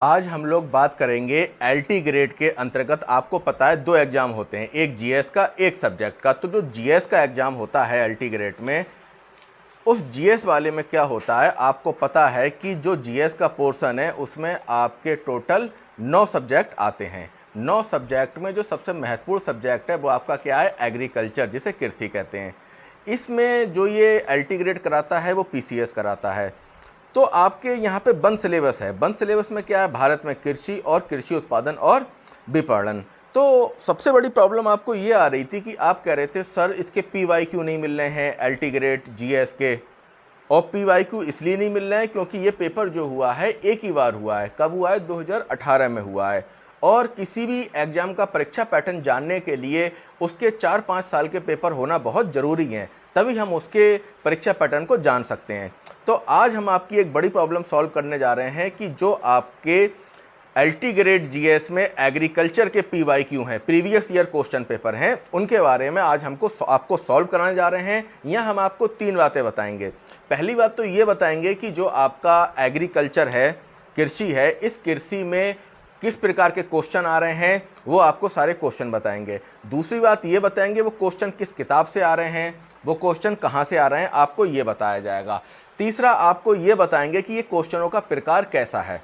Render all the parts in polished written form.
आज हम लोग बात करेंगे एलटी ग्रेड के अंतर्गत। आपको पता है दो एग्ज़ाम होते हैं, एक जीएस का एक सब्जेक्ट का। तो जो जीएस का एग्ज़ाम होता है एलटी ग्रेड में, उस जीएस वाले में क्या होता है आपको पता है कि जो जीएस का पोर्शन है उसमें आपके टोटल 9 सब्जेक्ट आते हैं। 9 सब्जेक्ट में जो सबसे महत्वपूर्ण सब्जेक्ट है वो आपका क्या है, एग्रीकल्चर, जिसे कृषि कहते हैं। इसमें जो ये एलटी ग्रेड कराता है वो पीसीएस कराता है। तो आपके यहाँ पे बंद सिलेबस है। बंद सिलेबस में क्या है, भारत में कृषि और कृषि उत्पादन और विपणन। तो सबसे बड़ी प्रॉब्लम आपको ये आ रही थी कि आप कह रहे थे सर इसके पीवाई क्यों नहीं मिल रहे हैं एलटी ग्रेड जीएस के। और पीवाई क्यू इसलिए नहीं मिल रहे हैं क्योंकि ये पेपर जो हुआ है एक ही बार हुआ है। कब हुआ है, 2018 में हुआ है। और किसी भी एग्ज़ाम का परीक्षा पैटर्न जानने के लिए उसके 4-5 साल के पेपर होना बहुत ज़रूरी है, तभी हम उसके परीक्षा पैटर्न को जान सकते हैं। तो आज हम आपकी एक बड़ी प्रॉब्लम सॉल्व करने जा रहे हैं कि जो आपके एलटी ग्रेड जीएस में एग्रीकल्चर के पीवाईक्यू हैं, प्रीवियस ईयर क्वेश्चन पेपर हैं, उनके बारे में आज आपको सॉल्व कराने जा रहे हैं। यहाँ हम आपको 3 बातें बताएंगे। पहली बात तो ये बताएंगे कि जो आपका एग्रीकल्चर है, कृषि है, इस कृषि में किस प्रकार के क्वेश्चन आ रहे हैं, वो आपको सारे क्वेश्चन बताएंगे। दूसरी बात ये बताएंगे वो क्वेश्चन किस किताब से आ रहे हैं, वो क्वेश्चन कहाँ से आ रहे हैं, आपको ये बताया जाएगा। तीसरा आपको ये बताएंगे कि ये क्वेश्चनों का प्रकार कैसा है,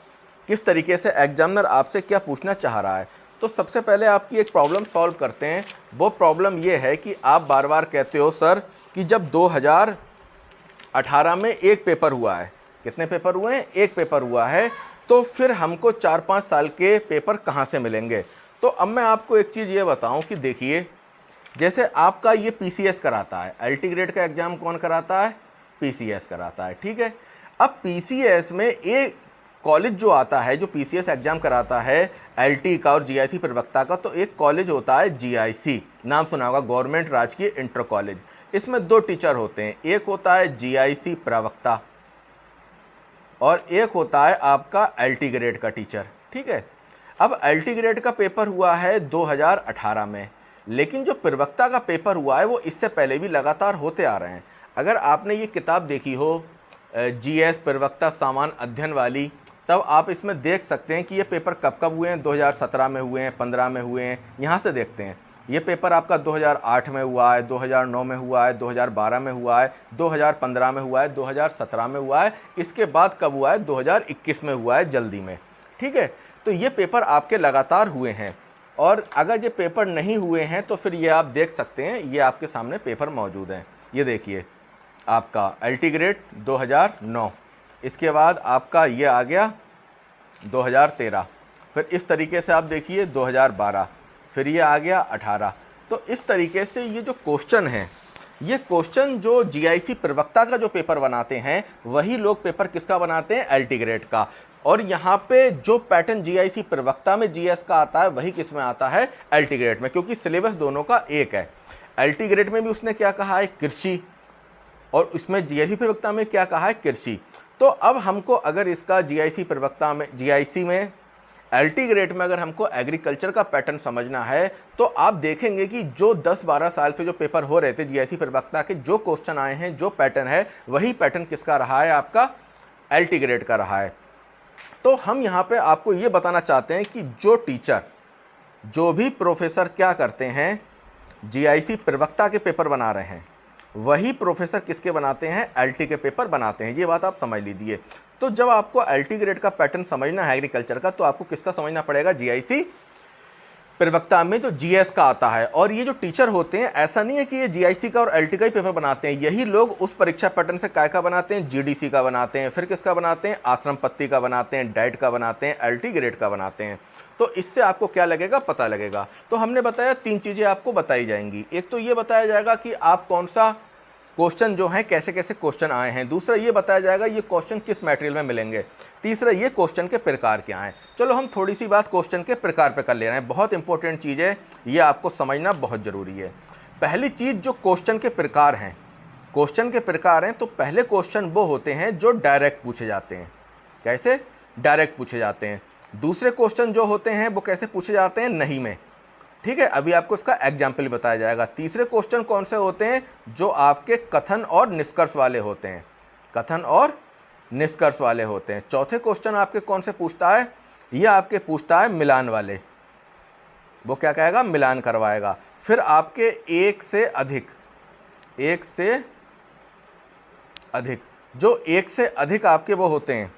किस तरीके से एग्जामिनर आपसे क्या पूछना चाह रहा है। तो सबसे पहले आपकी एक प्रॉब्लम सॉल्व करते हैं। वो प्रॉब्लम ये है कि आप बार बार कहते हो सर कि जब 2018 में एक पेपर हुआ है, कितने पेपर हुए हैं, एक पेपर हुआ है, तो फिर हमको 4-5 साल के पेपर कहाँ से मिलेंगे। तो अब मैं आपको एक चीज़ ये बताऊं कि देखिए, जैसे आपका ये पीसीएस कराता है, एलटी ग्रेड का एग्ज़ाम कौन कराता है, पीसीएस कराता है, ठीक है। अब पीसीएस में एक कॉलेज जो आता है, जो पीसीएस एग्ज़ाम कराता है एलटी का और जीआईसी प्रवक्ता का, तो एक कॉलेज होता है जीआईसी, नाम सुना होगा, गवर्नमेंट राजकीय इंटर कॉलेज। इसमें 2 टीचर होते हैं, एक होता है जीआईसी प्रवक्ता और एक होता है आपका एलटी ग्रेड का टीचर, ठीक है। अब एलटी ग्रेड का पेपर हुआ है 2018 में, लेकिन जो प्रवक्ता का पेपर हुआ है वो इससे पहले भी लगातार होते आ रहे हैं। अगर आपने ये किताब देखी हो जीएस प्रवक्ता सामान्य अध्ययन वाली, तब आप इसमें देख सकते हैं कि ये पेपर कब कब हुए हैं, 2017 में हुए हैं, 15 में हुए हैं। यहाँ से देखते हैं, ये पेपर आपका 2008 में हुआ है, 2009 में हुआ है, 2012 में हुआ है, 2015 में हुआ है, 2017 में हुआ है। इसके बाद कब हुआ है, 2021 में हुआ है, जल्दी में, ठीक है। तो ये पेपर आपके लगातार हुए हैं। और अगर ये पेपर नहीं हुए हैं तो फिर ये आप देख सकते हैं, ये आपके सामने पेपर मौजूद हैं। ये देखिए आपका एलटी ग्रेड 2009, इसके बाद आपका ये आ गया 2013, फिर इस तरीके से आप देखिए 2012, फिर ये आ गया 18। तो इस तरीके से ये जो क्वेश्चन हैं, ये क्वेश्चन जो जीआईसी प्रवक्ता का जो पेपर बनाते हैं वही लोग पेपर किसका बनाते हैं, एलटी ग्रेड का। और यहाँ पे जो पैटर्न जीआईसी प्रवक्ता में जीएस का आता है वही किस में आता है, एलटी ग्रेड में, क्योंकि सिलेबस दोनों का एक है। एलटी ग्रेड में भी उसने क्या कहा है, कृषि, और उसमें जीआईसी प्रवक्ता में क्या कहा है, कृषि। तो अब हमको अगर इसका जीआईसी प्रवक्ता में, जीआईसी में, एलटी ग्रेड में अगर हमको एग्रीकल्चर का पैटर्न समझना है तो आप देखेंगे कि जो 10-12 साल से जो पेपर हो रहे थे जीआईसी प्रवक्ता के, जो क्वेश्चन आए हैं, जो पैटर्न है, वही पैटर्न किसका रहा है, आपका एलटी ग्रेड का रहा है। तो हम यहाँ पे आपको ये बताना चाहते हैं कि जो टीचर, जो भी प्रोफेसर क्या करते हैं, जीआईसी प्रवक्ता के पेपर बना रहे हैं, वही प्रोफेसर किसके बनाते हैं, एलटी के पेपर बनाते हैं। ये बात आप समझ लीजिए। तो जब आपको एलटी ग्रेड का पैटर्न समझना है एग्रीकल्चर का, तो आपको किसका समझना पड़ेगा, जीआईसी प्रवक्ता में जो जीएस का आता है। और ये जो टीचर होते हैं, ऐसा नहीं है कि ये जीआईसी का और एलटी का ही पेपर बनाते हैं, यही लोग उस परीक्षा पैटर्न से काय का बनाते हैं, जीडीसी का बनाते हैं, फिर किसका बनाते हैं, आश्रम पत्ती का बनाते हैं, डाइट का बनाते हैं, एलटी ग्रेड का बनाते हैं। तो इससे आपको क्या लगेगा, पता लगेगा। तो हमने बताया 3 चीज़ें आपको बताई जाएंगी। एक तो ये बताया जाएगा कि आप कौन सा क्वेश्चन जो है, कैसे कैसे क्वेश्चन आए हैं। दूसरा ये बताया जाएगा ये क्वेश्चन किस मटेरियल में मिलेंगे। तीसरा ये क्वेश्चन के प्रकार क्या हैं। चलो हम थोड़ी सी बात क्वेश्चन के प्रकार पे कर ले रहे हैं, बहुत इंपॉर्टेंट चीज़ है, ये आपको समझना बहुत ज़रूरी है। पहली चीज़, जो क्वेश्चन के प्रकार हैं, क्वेश्चन के प्रकार हैं, तो पहले क्वेश्चन वो होते हैं जो डायरेक्ट पूछे जाते हैं। कैसे, डायरेक्ट पूछे जाते हैं। दूसरे क्वेश्चन जो होते हैं वो कैसे पूछे जाते हैं, नहीं में, ठीक है, अभी आपको इसका एग्जाम्पल बताया जाएगा। तीसरे क्वेश्चन कौन से होते हैं, जो आपके कथन और निष्कर्ष वाले होते हैं, कथन और निष्कर्ष वाले होते हैं। चौथे क्वेश्चन आपके कौन से पूछता है, ये आपके पूछता है मिलान वाले, वो क्या कहेगा, मिलान करवाएगा। फिर आपके एक से अधिक, एक से अधिक, जो एक से अधिक आपके वो होते हैं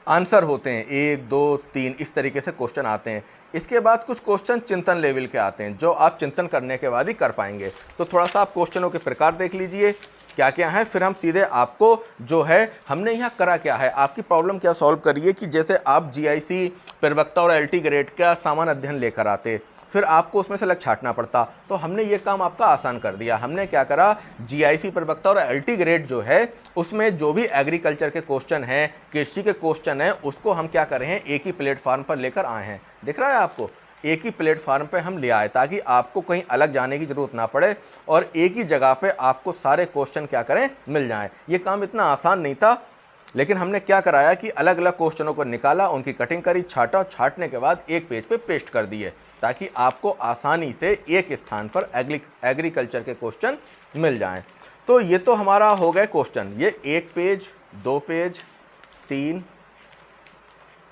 आंसर होते हैं, 1 2 3 इस तरीके से क्वेश्चन आते हैं। इसके बाद कुछ क्वेश्चन चिंतन लेवल के आते हैं, जो आप चिंतन करने के बाद ही कर पाएंगे। तो थोड़ा सा आप क्वेश्चनों के प्रकार देख लीजिए क्या क्या है, फिर हम सीधे आपको जो है हमने यहाँ करा क्या है, आपकी प्रॉब्लम क्या सॉल्व करिए कि जैसे आप जीआईसी प्रवक्ता और एलटी ग्रेड का सामान्य अध्ययन लेकर आते, फिर आपको उसमें से लग छांटना पड़ता, तो हमने ये काम आपका आसान कर दिया। हमने क्या करा, जीआईसी प्रवक्ता और एलटी ग्रेड जो है उसमें जो भी एग्रीकल्चर के क्वेश्चन हैं, कृषि के क्वेश्चन हैं, उसको हम क्या कर रहे हैं, एक ही प्लेटफार्म पर लेकर आए हैं। दिख रहा है आपको, एक ही प्लेटफार्म पे हम ले आए ताकि आपको कहीं अलग जाने की ज़रूरत ना पड़े और एक ही जगह पे आपको सारे क्वेश्चन क्या करें, मिल जाएं। ये काम इतना आसान नहीं था, लेकिन हमने क्या कराया कि अलग अलग क्वेश्चनों को निकाला, उनकी कटिंग करी, छाटा, छाटने के बाद एक पेज पे पेस्ट कर दिए ताकि आपको आसानी से एक स्थान पर एग्रीकल्चर के क्वेश्चन मिल जाएं। तो ये तो हमारा हो गए क्वेश्चन, ये 1 पेज 2 पेज 3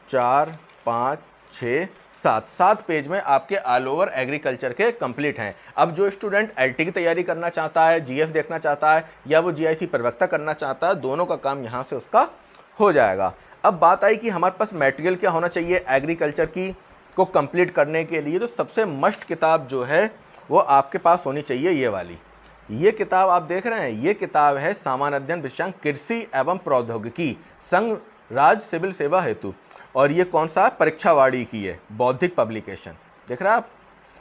4 5 6 7 पेज में आपके ऑल ओवर एग्रीकल्चर के कंप्लीट हैं। अब जो स्टूडेंट एलटी की तैयारी करना चाहता है, जीएफ देखना चाहता है या वो जीआईसी प्रवक्ता करना चाहता है, दोनों का काम यहाँ से उसका हो जाएगा। अब बात आई कि हमारे पास मटेरियल क्या होना चाहिए एग्रीकल्चर की को कंप्लीट करने के लिए। तो सबसे मस्ट किताब जो है वो आपके पास होनी चाहिए ये वाली। ये किताब आप देख रहे हैं, ये किताब है सामान्य अध्ययन विषयांक कृषि एवं प्रौद्योगिकी संघ राज्य सिविल सेवा हेतु, और ये कौन सा, परीक्षावाड़ी की है, बौद्धिक पब्लिकेशन। देख रहे हैं आप,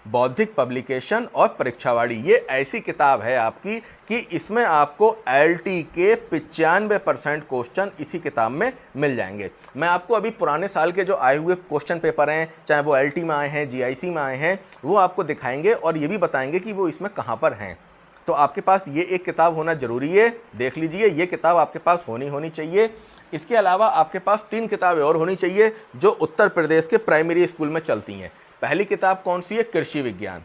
बौद्धिक पब्लिकेशन और परीक्षावाड़ी, ये ऐसी किताब है आपकी कि इसमें आपको एलटी के 95% क्वेश्चन इसी किताब में मिल जाएंगे। मैं आपको अभी पुराने साल के जो आए हुए क्वेश्चन पेपर हैं, चाहे वो एलटी में आए हैं, जीआईसी में आए हैं, वो आपको दिखाएंगे और ये भी बताएंगे कि वो इसमें कहाँ पर हैं। तो आपके पास ये एक किताब होना ज़रूरी है, देख लीजिए, ये किताब आपके पास होनी चाहिए। इसके अलावा आपके पास 3 किताबें और होनी चाहिए जो उत्तर प्रदेश के प्राइमरी स्कूल में चलती हैं। पहली किताब कौन सी है, कृषि विज्ञान।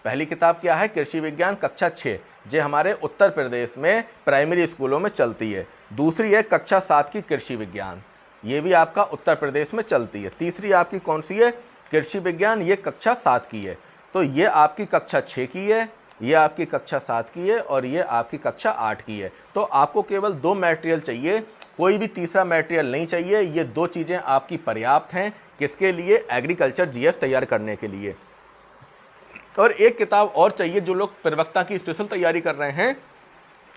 पहली किताब क्या है, कृषि विज्ञान कक्षा 6, जो हमारे उत्तर प्रदेश में प्राइमरी स्कूलों में चलती है। दूसरी है कक्षा 7 की कृषि विज्ञान, ये भी आपका उत्तर प्रदेश में चलती है। तीसरी आपकी कौन सी है, कृषि विज्ञान, ये कक्षा 7 की है। तो ये आपकी कक्षा 6 की है, ये आपकी कक्षा 7 की है और ये आपकी कक्षा 8 की है। तो आपको केवल 2 मटेरियल चाहिए, कोई भी तीसरा मटेरियल नहीं चाहिए। ये 2 चीज़ें आपकी पर्याप्त हैं, किसके लिए, एग्रीकल्चर जीएफ तैयार करने के लिए। और एक किताब और चाहिए जो लोग प्रवक्ता की स्पेशल तैयारी कर रहे हैं,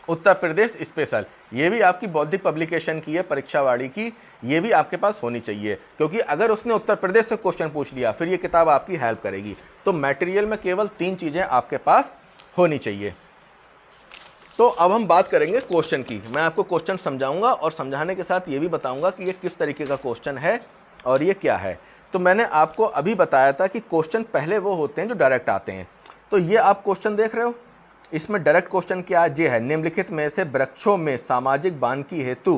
उत्तर प्रदेश स्पेशल, ये भी आपकी बौद्धिक पब्लिकेशन की है, परीक्षावाड़ी की, ये भी आपके पास होनी चाहिए, क्योंकि अगर उसने उत्तर प्रदेश से क्वेश्चन पूछ लिया फिर ये किताब आपकी हेल्प करेगी। तो मटेरियल में केवल 3 चीज़ें आपके पास होनी चाहिए। तो अब हम बात करेंगे क्वेश्चन की। मैं आपको क्वेश्चन समझाऊंगा और समझाने के साथ ये भी बताऊंगा कि ये किस तरीके का क्वेश्चन है और ये क्या है। तो मैंने आपको अभी बताया था कि क्वेश्चन पहले वो होते हैं जो डायरेक्ट आते हैं। तो ये आप क्वेश्चन देख रहे हो, इसमें डायरेक्ट क्वेश्चन क्या है, निम्नलिखित में से वृक्षों में सामाजिक वानिकी हेतु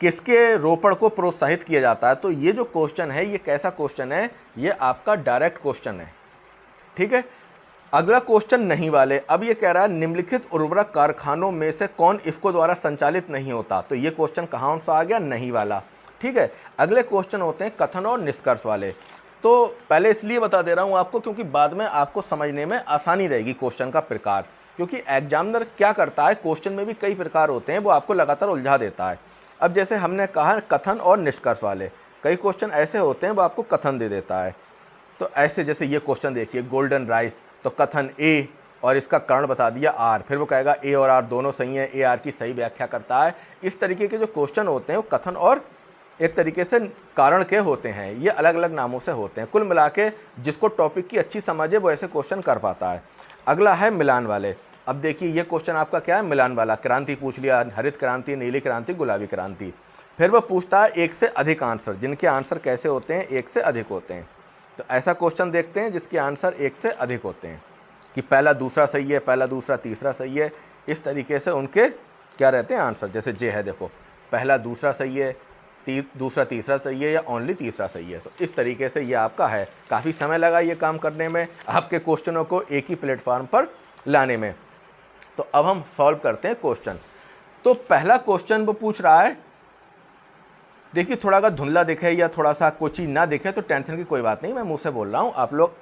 किसके रोपण को प्रोत्साहित किया जाता है। तो ये जो क्वेश्चन है ये कैसा क्वेश्चन है, ये आपका डायरेक्ट क्वेश्चन है, ठीक है। अगला क्वेश्चन नहीं वाले, अब ये कह रहा है निम्नलिखित उर्वरक कारखानों में से कौन इफको द्वारा संचालित नहीं होता। तो ये क्वेश्चन कहाँ सा आ गया, नहीं वाला, ठीक है। अगले क्वेश्चन होते हैं कथन और निष्कर्ष वाले। तो पहले इसलिए बता दे रहा हूँ आपको क्योंकि बाद में आपको समझने में आसानी रहेगी क्वेश्चन का प्रकार, क्योंकि एग्जामिनर क्या करता है, क्वेश्चन में भी कई प्रकार होते हैं, वो आपको लगातार उलझा देता है। अब जैसे हमने कहा कथन और निष्कर्ष वाले, कई क्वेश्चन ऐसे होते हैं वो आपको कथन दे देता है। तो ऐसे जैसे ये क्वेश्चन देखिए, गोल्डन राइस, तो कथन ए और इसका कारण बता दिया आर, फिर वो कहेगा ए और आर दोनों सही हैं, ए आर की सही व्याख्या करता है। इस तरीके के जो क्वेश्चन होते हैं वो कथन और एक तरीके से कारण के होते हैं, ये अलग अलग नामों से होते हैं। कुल मिला के जिसको टॉपिक की अच्छी समझ है वो ऐसे क्वेश्चन कर पाता है। अगला है मिलान वाले। अब देखिए ये क्वेश्चन आपका क्या है, मिलान वाला। क्रांति पूछ लिया, हरित क्रांति, नीली क्रांति, गुलाबी क्रांति। फिर वो पूछता है एक से अधिक आंसर, जिनके आंसर कैसे होते हैं, एक से अधिक होते हैं। तो ऐसा क्वेश्चन देखते हैं जिसके आंसर एक से अधिक होते हैं, कि पहला दूसरा सही है, पहला दूसरा तीसरा सही है, इस तरीके से उनके क्या रहते हैं आंसर। जैसे जे है, देखो पहला दूसरा सही है, दूसरा तीसरा सही है, या ओनली तीसरा सही है। तो इस तरीके से ये आपका है। काफ़ी समय लगा ये काम करने में, आपके क्वेश्चनों को एक ही प्लेटफॉर्म पर लाने में। तो अब हम सॉल्व करते हैं क्वेश्चन। तो पहला क्वेश्चन वो पूछ रहा है देखिए थोड़ा अगर धुंधला दिखे या थोड़ा सा कोई चीज़ ना दिखे तो टेंशन की कोई बात नहीं, मैं मुंह से बोल रहा हूँ, आप लोग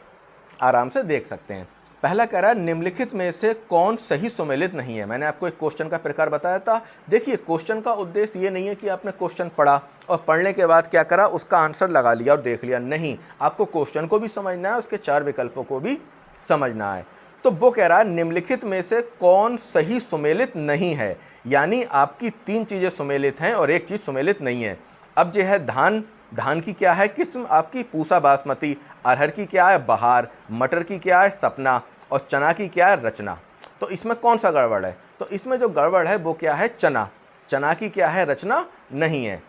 आराम से देख सकते हैं। पहला कह रहा है निम्नलिखित में से कौन सही सुमेलित नहीं है। मैंने आपको एक क्वेश्चन का प्रकार बताया था। देखिए क्वेश्चन का उद्देश्य ये नहीं है कि आपने क्वेश्चन पढ़ा और पढ़ने के बाद क्या करा, उसका आंसर लगा लिया और देख लिया, नहीं, आपको क्वेश्चन को भी समझना है, उसके 4 विकल्पों को भी समझना है। तो वो कह रहा है निम्नलिखित में से कौन सही सुमेलित नहीं है, यानी आपकी 3 चीज़ें सुमेलित हैं और एक चीज़ सुमेलित नहीं है। अब जो है धान, धान की क्या है किस्म आपकी, पूसा बासमती। अरहर की क्या है, बहार। मटर की क्या है, सपना। और चना की क्या है, रचना। तो इसमें कौन सा गड़बड़ है, तो इसमें जो गड़बड़ है वो क्या है, चना। चना की क्या है, रचना नहीं है।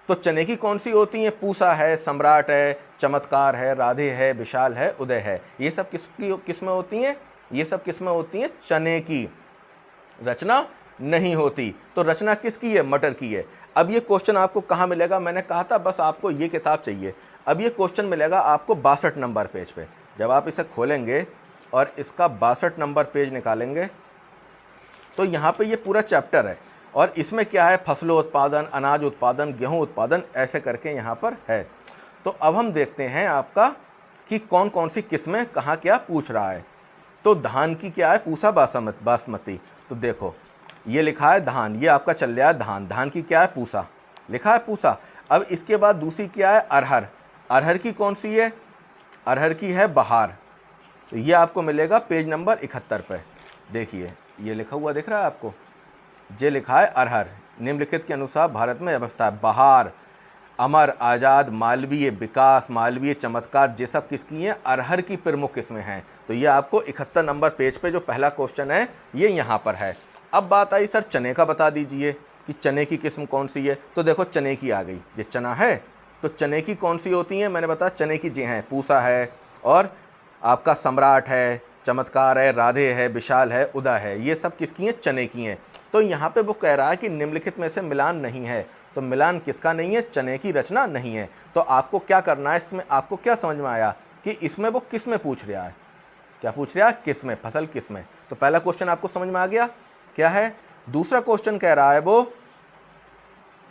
तो चने की कौन सी होती है, पूसा है, सम्राट है, चमत्कार है, राधे है, विशाल है, उदय है। ये सब किसकी किस्में होती हैं, ये सब किस्में होती हैं चने की, रचना नहीं होती। तो रचना किसकी है, मटर की है। अब ये क्वेश्चन आपको कहाँ मिलेगा, मैंने कहा था बस आपको ये किताब चाहिए। अब ये क्वेश्चन मिलेगा आपको 62 नंबर पेज पे। जब आप इसे खोलेंगे और इसका 62 नंबर पेज निकालेंगे तो यहाँ पे ये पूरा चैप्टर है और इसमें क्या है, फसलों उत्पादन, अनाज उत्पादन, गेहूँ उत्पादन, ऐसे करके यहाँ पर है। तो अब हम देखते हैं आपका कि कौन कौन सी किस्में कहाँ क्या पूछ रहा है। तो धान की क्या है, पूसा बासमती। तो देखो ये लिखा है धान, ये आपका चल रहा है धान। धान की क्या है, पूसा, लिखा है पूसा। अब इसके बाद दूसरी क्या है, अरहर। अरहर की कौन सी है, अरहर की है बहार। तो ये आपको मिलेगा पेज नंबर 71 पे। देखिए ये लिखा हुआ दिख रहा है आपको, ये लिखा है अरहर। निम्नलिखित के अनुसार भारत में अवस्था है, बहार, अमर, आज़ाद, मालवीय, विकास, मालवीय, चमत्कार, ये सब किसकी हैं, अरहर की प्रमुख किस्में हैं। तो ये आपको 71 नंबर पेज पे जो पहला क्वेश्चन है ये यहाँ पर है। अब बात आई सर चने का, बता दीजिए कि चने की किस्म कौन सी है। तो देखो चने की आ गई, ये चना है। तो चने की कौन सी होती हैं, मैंने बताया चने की जी हैं, पूसा है और आपका सम्राट है, चमत्कार है, राधे है, विशाल है, उदय है, ये सब किसकी हैं, चने की हैं। तो यहाँ पे वो कह रहा है कि निम्नलिखित में से मिलान नहीं है। तो मिलान किसका नहीं है, चने की रचना नहीं है। तो आपको क्या करना है, इसमें आपको क्या समझ में आया कि इसमें वो किस में पूछ रहा है, क्या पूछ रहा है, किस में, फसल किस में। तो पहला क्वेश्चन आपको समझ में आ गया क्या है। दूसरा क्वेश्चन कह रहा है वो,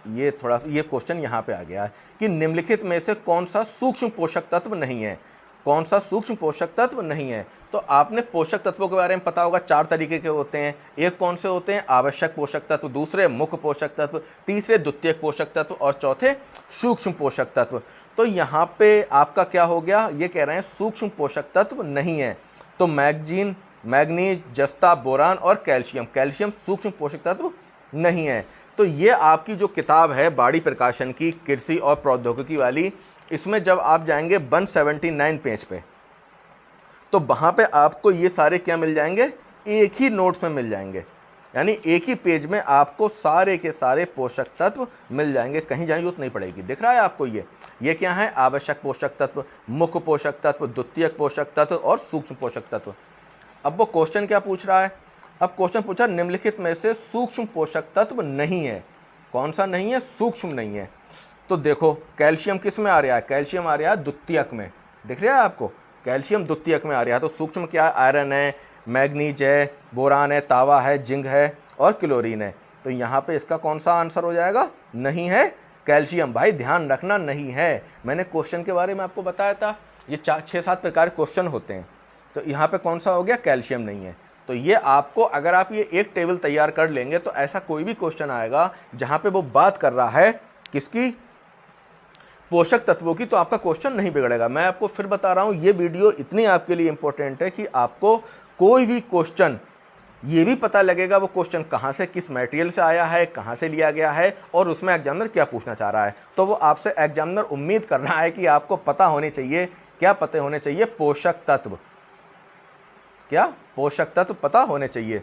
ये थोड़ा सा ये क्वेश्चन यहाँ पे आ गया है कि निम्नलिखित में से कौन सा सूक्ष्म पोषक तत्व नहीं है, कौन सा सूक्ष्म पोषक तत्व नहीं है। तो आपने पोषक तत्वों के बारे में पता होगा, 4 तरीके के होते हैं। एक कौन से होते हैं, आवश्यक पोषक तत्व, दूसरे मुख्य पोषक तत्व, तीसरे द्वितीयक पोषक तत्व और चौथे सूक्ष्म पोषक तत्व। तो यहाँ पे आपका क्या हो गया, ये कह रहे हैं सूक्ष्म पोषक तत्व नहीं है। तो मैग्नीज, जस्ता, बोरान और कैल्शियम सूक्ष्म पोषक तत्व नहीं है। तो ये आपकी जो किताब है बाड़ी प्रकाशन की, कृषि और प्रौद्योगिकी वाली, इसमें जब आप जाएंगे 179 पेज पे तो वहाँ पे आपको ये सारे क्या मिल जाएंगे, एक ही नोट्स में मिल जाएंगे। यानी एक ही पेज में आपको सारे के सारे पोषक तत्व मिल जाएंगे, कहीं जाने जरूरत नहीं पड़ेगी। दिख रहा है आपको, ये क्या है, आवश्यक पोषक तत्व, मुख्य पोषक तत्व, द्वितीयक पोषक तत्व और सूक्ष्म पोषक तत्व। अब वो क्वेश्चन क्या पूछ रहा है, अब क्वेश्चन पूछा निम्नलिखित में से सूक्ष्म पोषक तत्व नहीं है। कौन सा नहीं है, सूक्ष्म नहीं है। तो देखो कैल्शियम किस में आ रहा है, कैल्शियम आ रहा है द्वितीयक में, दिख रहा है आपको, कैल्शियम द्वितीयक में आ रहा है। तो सूक्ष्म क्या है, आयरन है, मैग्नीज है, बोरान है, तावा है, जिंक है और क्लोरीन है। तो यहाँ पे इसका कौन सा आंसर हो जाएगा, नहीं है कैल्शियम। भाई ध्यान रखना नहीं है, मैंने क्वेश्चन के बारे में आपको बताया था, ये 6-7 प्रकार के क्वेश्चन होते हैं। तो यहाँ पे कौन सा हो गया, कैल्शियम नहीं है। तो ये आपको, अगर आप ये एक टेबल तैयार कर लेंगे तो ऐसा कोई भी क्वेश्चन आएगा जहाँ पे वो बात कर रहा है किसकी, पोषक तत्वों की, तो आपका क्वेश्चन नहीं बिगड़ेगा। मैं आपको फिर बता रहा हूँ, ये वीडियो इतनी आपके लिए इंपॉर्टेंट है कि आपको कोई भी क्वेश्चन ये भी पता लगेगा वो क्वेश्चन कहाँ से, किस मटेरियल से आया है, कहाँ से लिया गया है और उसमें एग्जामिनर क्या पूछना चाह रहा है। तो वो आपसे एग्जामिनर उम्मीद कर रहा है कि आपको पता होने चाहिए, क्या पता होने चाहिए, पोषक तत्व, क्या पोषक तत्व पता होने चाहिए।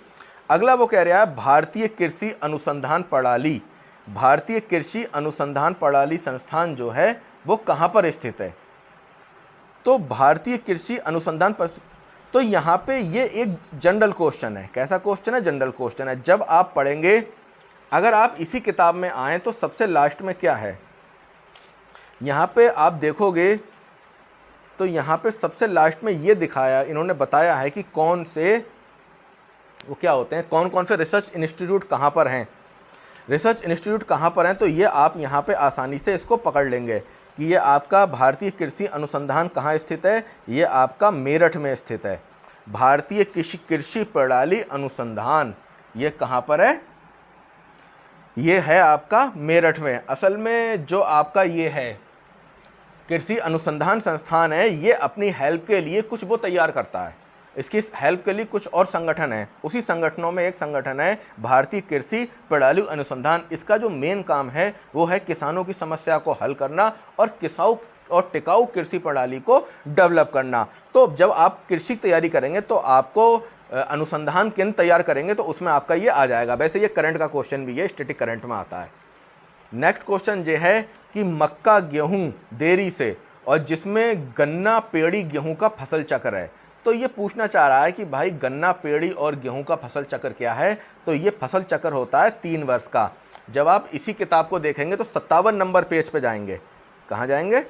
अगला वो कह रहा है भारतीय कृषि अनुसंधान प्रणाली, भारतीय कृषि अनुसंधान प्रणाली संस्थान जो है वो कहाँ पर स्थित है। तो भारतीय कृषि अनुसंधान पर, तो यहाँ पे ये एक जनरल क्वेश्चन है। कैसा क्वेश्चन है, जनरल क्वेश्चन है। जब आप पढ़ेंगे, अगर आप इसी किताब में आएँ तो सबसे लास्ट में क्या है, यहाँ पे आप देखोगे तो यहाँ पे सबसे लास्ट में ये दिखाया, इन्होंने बताया है कि कौन से वो क्या होते हैं, कौन कौन से रिसर्च इंस्टीट्यूट कहाँ पर हैं। रिसर्च इंस्टीट्यूट कहाँ पर हैं, तो ये आप यहाँ पे आसानी से इसको पकड़ लेंगे कि ये आपका भारतीय कृषि अनुसंधान कहाँ स्थित है, ये आपका मेरठ में स्थित है। भारतीय कृषि प्रणाली अनुसंधान ये कहाँ पर है, ये है आपका मेरठ में। असल में जो आपका ये है कृषि अनुसंधान संस्थान है, ये अपनी हेल्प के लिए कुछ वो तैयार करता है, इसकी हेल्प के लिए कुछ और संगठन है, उसी संगठनों में एक संगठन है भारतीय कृषि प्रणाली अनुसंधान। इसका जो मेन काम है वो है किसानों की समस्या को हल करना और टिकाऊ कृषि प्रणाली को डेवलप करना। तो जब आप कृषि तैयारी करेंगे तो आपको अनुसंधान केंद्र तैयार करेंगे तो उसमें आपका ये आ जाएगा। वैसे ये करंट का क्वेश्चन भी है, स्टैटिक करंट में आता है। नेक्स्ट क्वेश्चन ये है कि मक्का गेहूं देरी से और जिसमें गन्ना पेड़ी गेहूं का फसल चक्र है, तो ये पूछना चाह रहा है कि भाई गन्ना पेड़ी और गेहूं का फसल चक्र क्या है, तो ये फसल चक्र होता है 3 वर्ष का। जब आप इसी किताब को देखेंगे तो 57 नंबर पेज पे जाएंगे, कहाँ जाएंगे,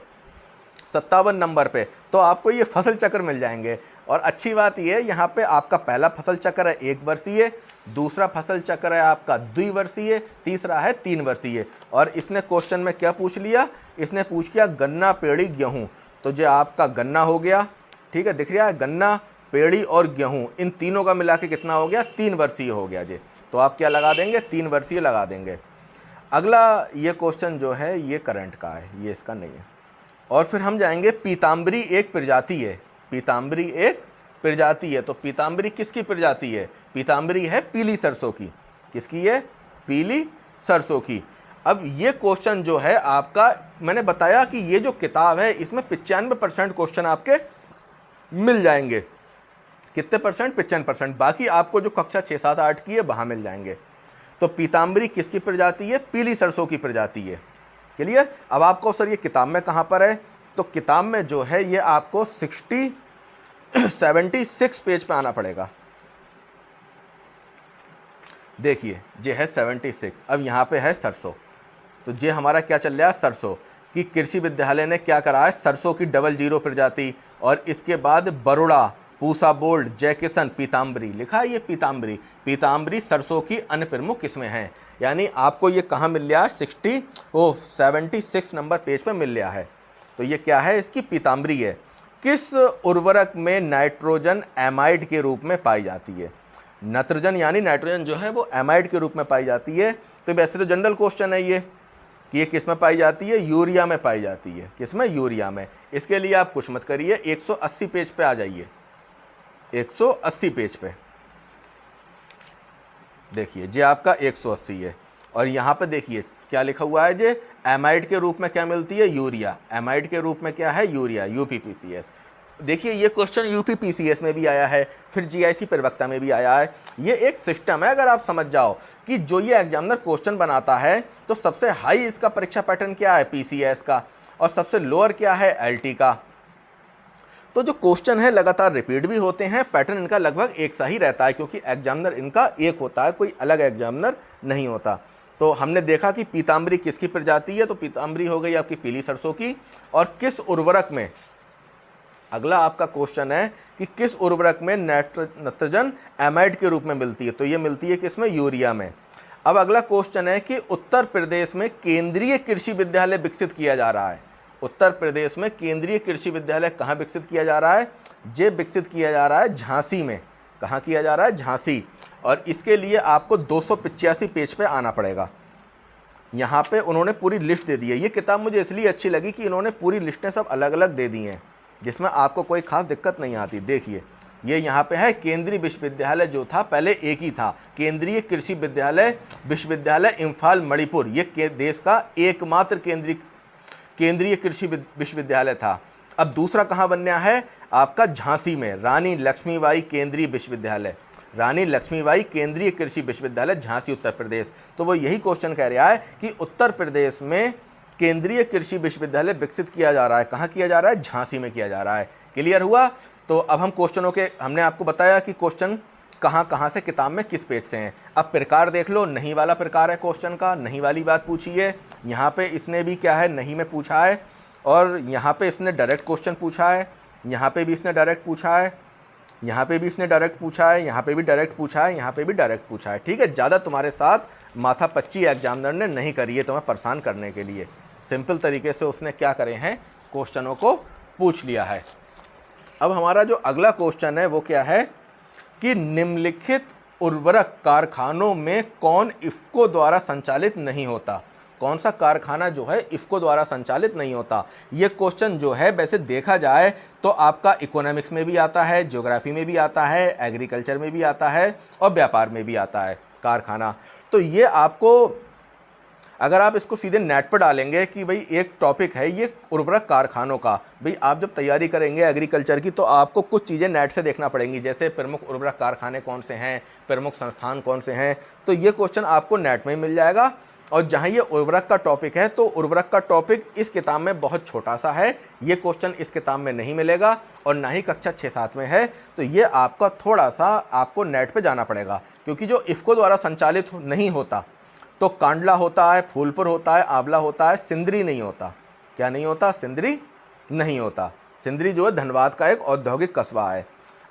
57 नंबर पे, तो आपको ये फसल चक्र मिल जाएंगे। और अच्छी बात ये है यहाँ पे आपका पहला फसल चक्र है 1 वर्षीय, दूसरा फसल चक्र है आपका 2 वर्षीय, तीसरा है 3 वर्षीय। और इसने क्वेश्चन में क्या पूछ लिया, इसने पूछ लिया गन्ना पेड़ी गेहूँ, तो जो आपका गन्ना हो गया, ठीक है, दिख रहा है गन्ना पेड़ी और गेहूँ, इन तीनों का मिला के कितना हो गया, 3 वर्षीय हो गया जी। तो आप क्या लगा देंगे, 3 वर्षीय लगा देंगे। अगला ये क्वेश्चन जो है ये करंट का है, ये इसका नहीं है। और फिर हम जाएंगे पीताम्बरी एक प्रजाति है, पीताम्बरी एक प्रजाति है, तो पीताम्बरी किसकी प्रजाति है, पीताम्बरी है पीली सरसों की, किसकी है, पीली सरसों की। अब ये क्वेश्चन जो है आपका, मैंने बताया कि ये जो किताब है इसमें 95% क्वेश्चन आपके मिल जाएंगे। कितने परसेंट, 55%। बाकी आपको जो कक्षा 6, 7, 8 की है वहाँ मिल जाएंगे। तो पीताम्बरी किसकी प्रजाति है, पीली सरसों की प्रजाति है। क्लियर। अब आपको सर ये किताब में कहाँ पर है, तो किताब में जो है ये आपको 76 पेज पे आना पड़ेगा। देखिए ये है 76। अब यहाँ पे है सरसों, तो ये हमारा क्या चल रहा है, सरसों कि कृषि विद्यालय ने क्या करा है, सरसों की 00 प्रजाति, और इसके बाद बरोड़ा, पूसा बोल्ड, जय किशन, पीताम्बरी लिखा है। ये पीताम्बरी सरसों की अन्य प्रमुख किस्में हैं। यानी आपको ये कहाँ मिल रहा है, 76 नंबर पेज पे मिल रहा है। तो ये क्या है, इसकी पीताम्बरी है। किस उर्वरक में नाइट्रोजन एमाइड के रूप में पाई जाती है, नाइट्रोजन यानी नाइट्रोजन जो है वो एमाइड के रूप में पाई जाती है। तो वैसे तो जनरल क्वेश्चन है ये कि ये किस में पाई जाती है, यूरिया में पाई जाती है। किस में, यूरिया में। इसके लिए आप कुछ मत करिए, 180 पेज पे आ जाइए, 180 पेज पे देखिए जी आपका 180 है। और यहाँ पे देखिए क्या लिखा हुआ है, जे एमाइड के रूप में क्या मिलती है, यूरिया। एमाइड के रूप में क्या है, यूरिया, यूपीपीसीएस। देखिए ये क्वेश्चन यूपीपीसीएस में भी आया है, फिर जीआईसी प्रवक्ता में भी आया है। ये एक सिस्टम है, अगर आप समझ जाओ कि जो ये एग्जामिनर क्वेश्चन बनाता है तो सबसे हाई इसका परीक्षा पैटर्न क्या है, पीसीएस का, और सबसे लोअर क्या है, एलटी का। तो जो क्वेश्चन है लगातार रिपीट भी होते हैं, पैटर्न इनका लगभग एक सा ही रहता है, क्योंकि एग्जामिनर इनका एक होता है, कोई अलग एग्जामिनर नहीं होता। तो हमने देखा कि पीताम्बरी किसकी प्रजाति है, तो पीताम्बरी हो गई आपकी पीली सरसों की। और किस उर्वरक में, अगला आपका क्वेश्चन है कि किस उर्वरक में नाइट्रोजन एमाइड के रूप में मिलती है, तो ये मिलती है किसमें, यूरिया में। अब अगला क्वेश्चन है कि उत्तर प्रदेश में केंद्रीय कृषि विद्यालय विकसित किया जा रहा है। उत्तर प्रदेश में केंद्रीय कृषि विद्यालय कहाँ विकसित किया जा रहा है, ये विकसित किया जा रहा है झांसी में। कहाँ किया जा रहा है, झांसी। और इसके लिए आपको 285 पेज पे आना पड़ेगा। यहाँ पे उन्होंने पूरी लिस्ट दे दी है। ये किताब मुझे इसलिए अच्छी लगी कि इन्होंने पूरी लिस्टें सब अलग अलग दे दी हैं, जिसमें आपको कोई खास दिक्कत नहीं आती। देखिए ये यहाँ पे है केंद्रीय विश्वविद्यालय, जो था पहले एक ही था, केंद्रीय कृषि विश्वविद्यालय इम्फाल मणिपुर। ये देश का एकमात्र केंद्रीय कृषि विश्वविद्यालय था। अब दूसरा कहाँ बनना है आपका, झांसी में, रानी लक्ष्मीबाई केंद्रीय विश्वविद्यालय, रानी लक्ष्मीबाई केंद्रीय कृषि विश्वविद्यालय, झांसी, उत्तर प्रदेश। तो वो यही क्वेश्चन कह रहा है कि उत्तर प्रदेश में केंद्रीय कृषि विश्वविद्यालय विकसित किया जा रहा है। कहाँ किया जा रहा है, झांसी में किया जा रहा है। क्लियर हुआ। तो अब हम क्वेश्चनों के, हमने आपको बताया कि क्वेश्चन कहाँ कहाँ से किताब में किस पेज से हैं। अब प्रकार देख लो, नहीं वाला प्रकार है क्वेश्चन का, नहीं वाली बात पूछी है। यहाँ पे इसने भी क्या है, नहीं में पूछा है, और यहाँ पे इसने डायरेक्ट क्वेश्चन पूछा है, यहाँ पे भी इसने डायरेक्ट पूछा है, यहाँ पे भी इसने डायरेक्ट पूछा है, यहाँ पे भी डायरेक्ट पूछा है, यहाँ पे भी डायरेक्ट पूछा है। ठीक है, ज़्यादा तुम्हारे साथ माथा पच्ची एग्जामिनर ने नहीं करी है तुम्हें परेशान करने के लिए। सिंपल तरीके से उसने क्या करे हैं, क्वेश्चनों को पूछ लिया है। अब हमारा जो अगला क्वेश्चन है वो क्या है कि निम्नलिखित उर्वरक कारखानों में कौन इफ़को द्वारा संचालित नहीं होता। कौन सा कारखाना जो है इफ़को द्वारा संचालित नहीं होता। ये क्वेश्चन जो है वैसे देखा जाए तो आपका इकोनॉमिक्स में भी आता है, ज्योग्राफी में भी आता है, एग्रीकल्चर में भी आता है और व्यापार में भी आता है कारखाना। तो ये आपको, अगर आप इसको सीधे नेट पर डालेंगे कि भाई एक टॉपिक है ये उर्वरक कारखानों का, भाई आप जब तैयारी करेंगे एग्रीकल्चर की तो आपको कुछ चीज़ें नेट से देखना पड़ेंगी, जैसे प्रमुख उर्वरक कारखाने कौन से हैं, प्रमुख संस्थान कौन से हैं। तो ये क्वेश्चन आपको नेट में मिल जाएगा। और जहाँ ये उर्वरक का टॉपिक है तो उर्वरक का टॉपिक इस किताब में बहुत छोटा सा है, ये क्वेश्चन इस किताब में नहीं मिलेगा और ना ही कक्षा 6-7 में है। तो ये आपका थोड़ा सा आपको नेट पे जाना पड़ेगा, क्योंकि जो इफ़को द्वारा संचालित नहीं होता तो कांडला होता है, फूलपुर होता है, आंवला होता है, सिंदरी नहीं होता। क्या नहीं होता? सिंदरी नहीं होता। सिंदरी जो है धनबाद का एक औद्योगिक कस्बा है।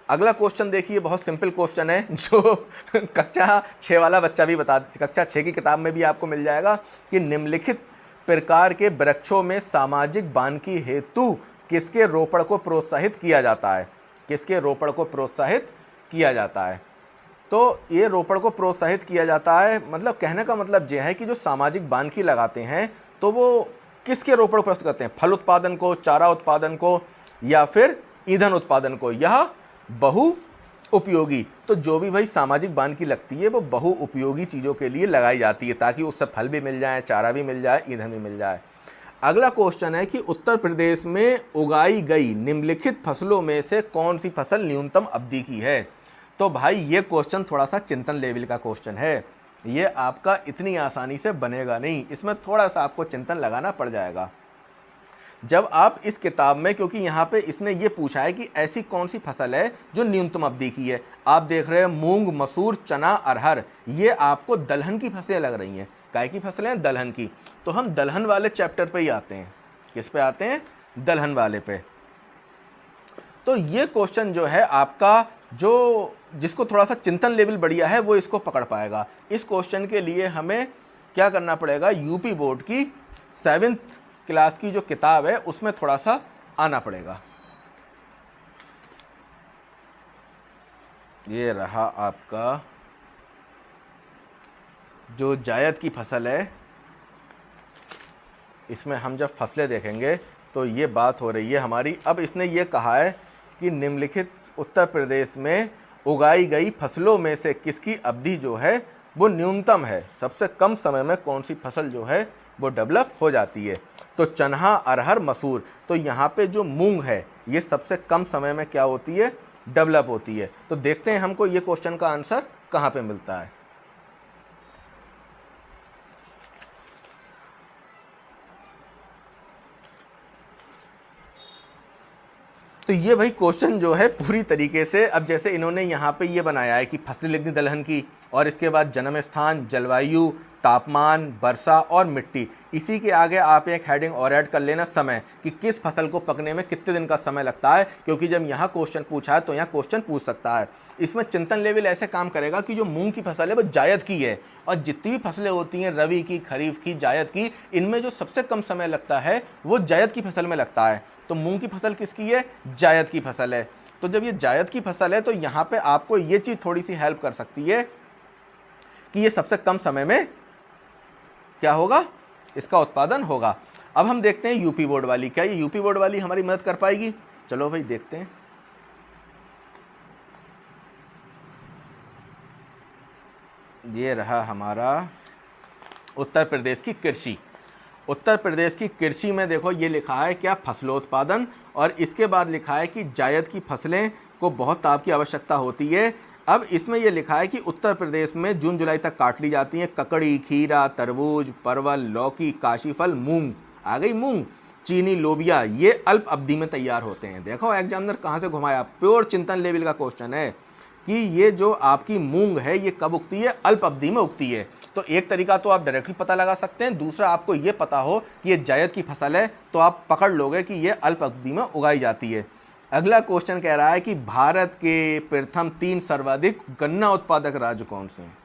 अगला क्वेश्चन देखिए, बहुत सिंपल क्वेश्चन है जो कक्षा 6 वाला बच्चा भी कक्षा 6 की किताब में भी आपको मिल जाएगा कि निम्नलिखित प्रकार के वृक्षों में सामाजिक वानिकी हेतु किसके रोपण को प्रोत्साहित किया जाता है। किसके रोपण को प्रोत्साहित किया जाता है? तो ये रोपण को प्रोत्साहित किया जाता है, मतलब कहने का मतलब ये है कि जो सामाजिक वानिकी लगाते हैं तो वो किसके रोपण को प्रोत्साहित करते हैं? फल उत्पादन को, चारा उत्पादन को, या फिर ईंधन उत्पादन को, यह बहु उपयोगी। तो जो भी भाई सामाजिक वानिकी लगती है वो बहु उपयोगी चीज़ों के लिए लगाई जाती है, ताकि उससे फल भी मिल जाए, चारा भी मिल जाए, ईंधन भी मिल जाए। अगला क्वेश्चन है कि उत्तर प्रदेश में उगाई गई निम्नलिखित फसलों में से कौन सी फसल न्यूनतम अवधि की है। तो भाई ये क्वेश्चन थोड़ा सा चिंतन लेवल का क्वेश्चन है, ये आपका इतनी आसानी से बनेगा नहीं, इसमें थोड़ा सा आपको चिंतन लगाना पड़ जाएगा। जब आप इस किताब में, क्योंकि यहाँ पे इसने ये पूछा है कि ऐसी कौन सी फसल है जो न्यूनतम अवधि की है। आप देख रहे हैं मूंग, मसूर, चना, अरहर, ये आपको दलहन की फसलें लग रही हैं। काय की फसलें हैं? दलहन की। तो हम दलहन वाले चैप्टर पे ही आते हैं। किस पे आते हैं? दलहन वाले पे। तो ये क्वेश्चन जो है आपका, जो जिसको थोड़ा सा चिंतन लेवल बढ़िया है वो इसको पकड़ पाएगा। इस क्वेश्चन के लिए हमें क्या करना पड़ेगा? यूपी बोर्ड की 7th क्लास की जो किताब है उसमें थोड़ा सा आना पड़ेगा। ये रहा आपका जो जायद की फसल है, इसमें हम जब फसलें देखेंगे तो ये बात हो रही है हमारी। अब इसने ये कहा है कि निम्नलिखित उत्तर प्रदेश में उगाई गई फसलों में से किसकी अवधि जो है वो न्यूनतम है, सबसे कम समय में कौन सी फसल जो है वो डेवलप हो जाती है। तो चना, अरहर, मसूर। तो यहाँ पे जो मूंग है ये सबसे कम समय में क्या होती है? डेवलप होती है। तो देखते हैं हमको ये क्वेश्चन का आंसर कहाँ पे मिलता है। तो ये भाई क्वेश्चन जो है पूरी तरीके से, अब जैसे इन्होंने यहाँ पे ये बनाया है कि फसलें लिख दी दलहन की, और इसके बाद जन्म स्थान, जलवायु, तापमान, वर्षा और मिट्टी। इसी के आगे आप एक हेडिंग और ऐड कर लेना, समय, कि किस फसल को पकने में कितने दिन का समय लगता है, क्योंकि जब यहाँ क्वेश्चन पूछा है तो यहाँ क्वेश्चन पूछ सकता है। इसमें चिंतन लेवल ऐसे काम करेगा कि जो मूंग की फसल है वो जायद की है, और जितनी भी फसलें होती हैं रबी की, खरीफ की, जायद की, इनमें जो सबसे कम समय लगता है वो जायद की फसल में लगता है। तो मूंग की फसल किसकी है? जायद की फसल है। तो जब ये जायद की फसल है तो यहाँ पे आपको ये चीज़ थोड़ी सी हेल्प कर सकती है कि ये सबसे कम समय में क्या होगा? इसका उत्पादन होगा। अब हम देखते हैं यूपी बोर्ड वाली, क्या ये यूपी बोर्ड वाली हमारी मदद कर पाएगी? चलो भाई देखते हैं। ये रहा हमारा उत्तर प्रदेश की कृषि। उत्तर प्रदेश की कृषि में देखो ये लिखा है क्या? फसलोत्पादन, और इसके बाद लिखा है कि जायद की फसलें को बहुत ताप की आवश्यकता होती है। अब इसमें ये लिखा है कि उत्तर प्रदेश में जून जुलाई तक काट ली जाती हैं ककड़ी, खीरा, तरबूज, परवल, लौकी, काशीफल, मूंग, आ गई मूंग, चीनी, लोबिया, ये अल्प अवधि में तैयार होते हैं। देखो एग्जामिनर कहाँ से घुमाया, प्योर चिंतन लेवल का क्वेश्चन है कि ये जो आपकी मूंग है ये कब उगती है? अल्प अवधि में उगती है। तो एक तरीका तो आप डायरेक्टली पता लगा सकते हैं, दूसरा आपको ये पता हो कि ये जायद की फसल है तो आप पकड़ लोगे कि ये अल्प अवधि में उगाई जाती है। अगला क्वेश्चन कह रहा है कि भारत के प्रथम 3 सर्वाधिक गन्ना उत्पादक राज्य कौन से हैं?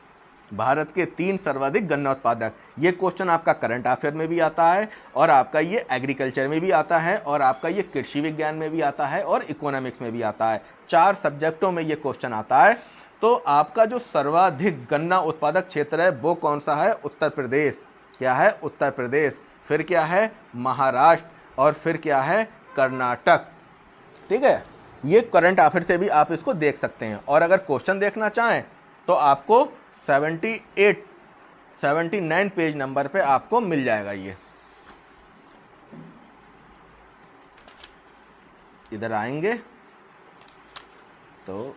भारत के 3 सर्वाधिक गन्ना उत्पादक। ये क्वेश्चन आपका करंट अफेयर में भी आता है और आपका ये एग्रीकल्चर में भी आता है और आपका ये कृषि विज्ञान में भी आता है और इकोनॉमिक्स में भी आता है। 4 सब्जेक्टों में ये क्वेश्चन आता है। तो आपका जो सर्वाधिक गन्ना उत्पादक क्षेत्र है वो कौन सा है? उत्तर प्रदेश। क्या है? उत्तर प्रदेश। फिर क्या है? महाराष्ट्र। और फिर क्या है? कर्नाटक। ठीक है, ये करंट अफेयर से भी आप इसको देख सकते हैं। और अगर क्वेश्चन देखना चाहें तो आपको 79 पेज नंबर पे आपको मिल जाएगा। ये इधर आएंगे तो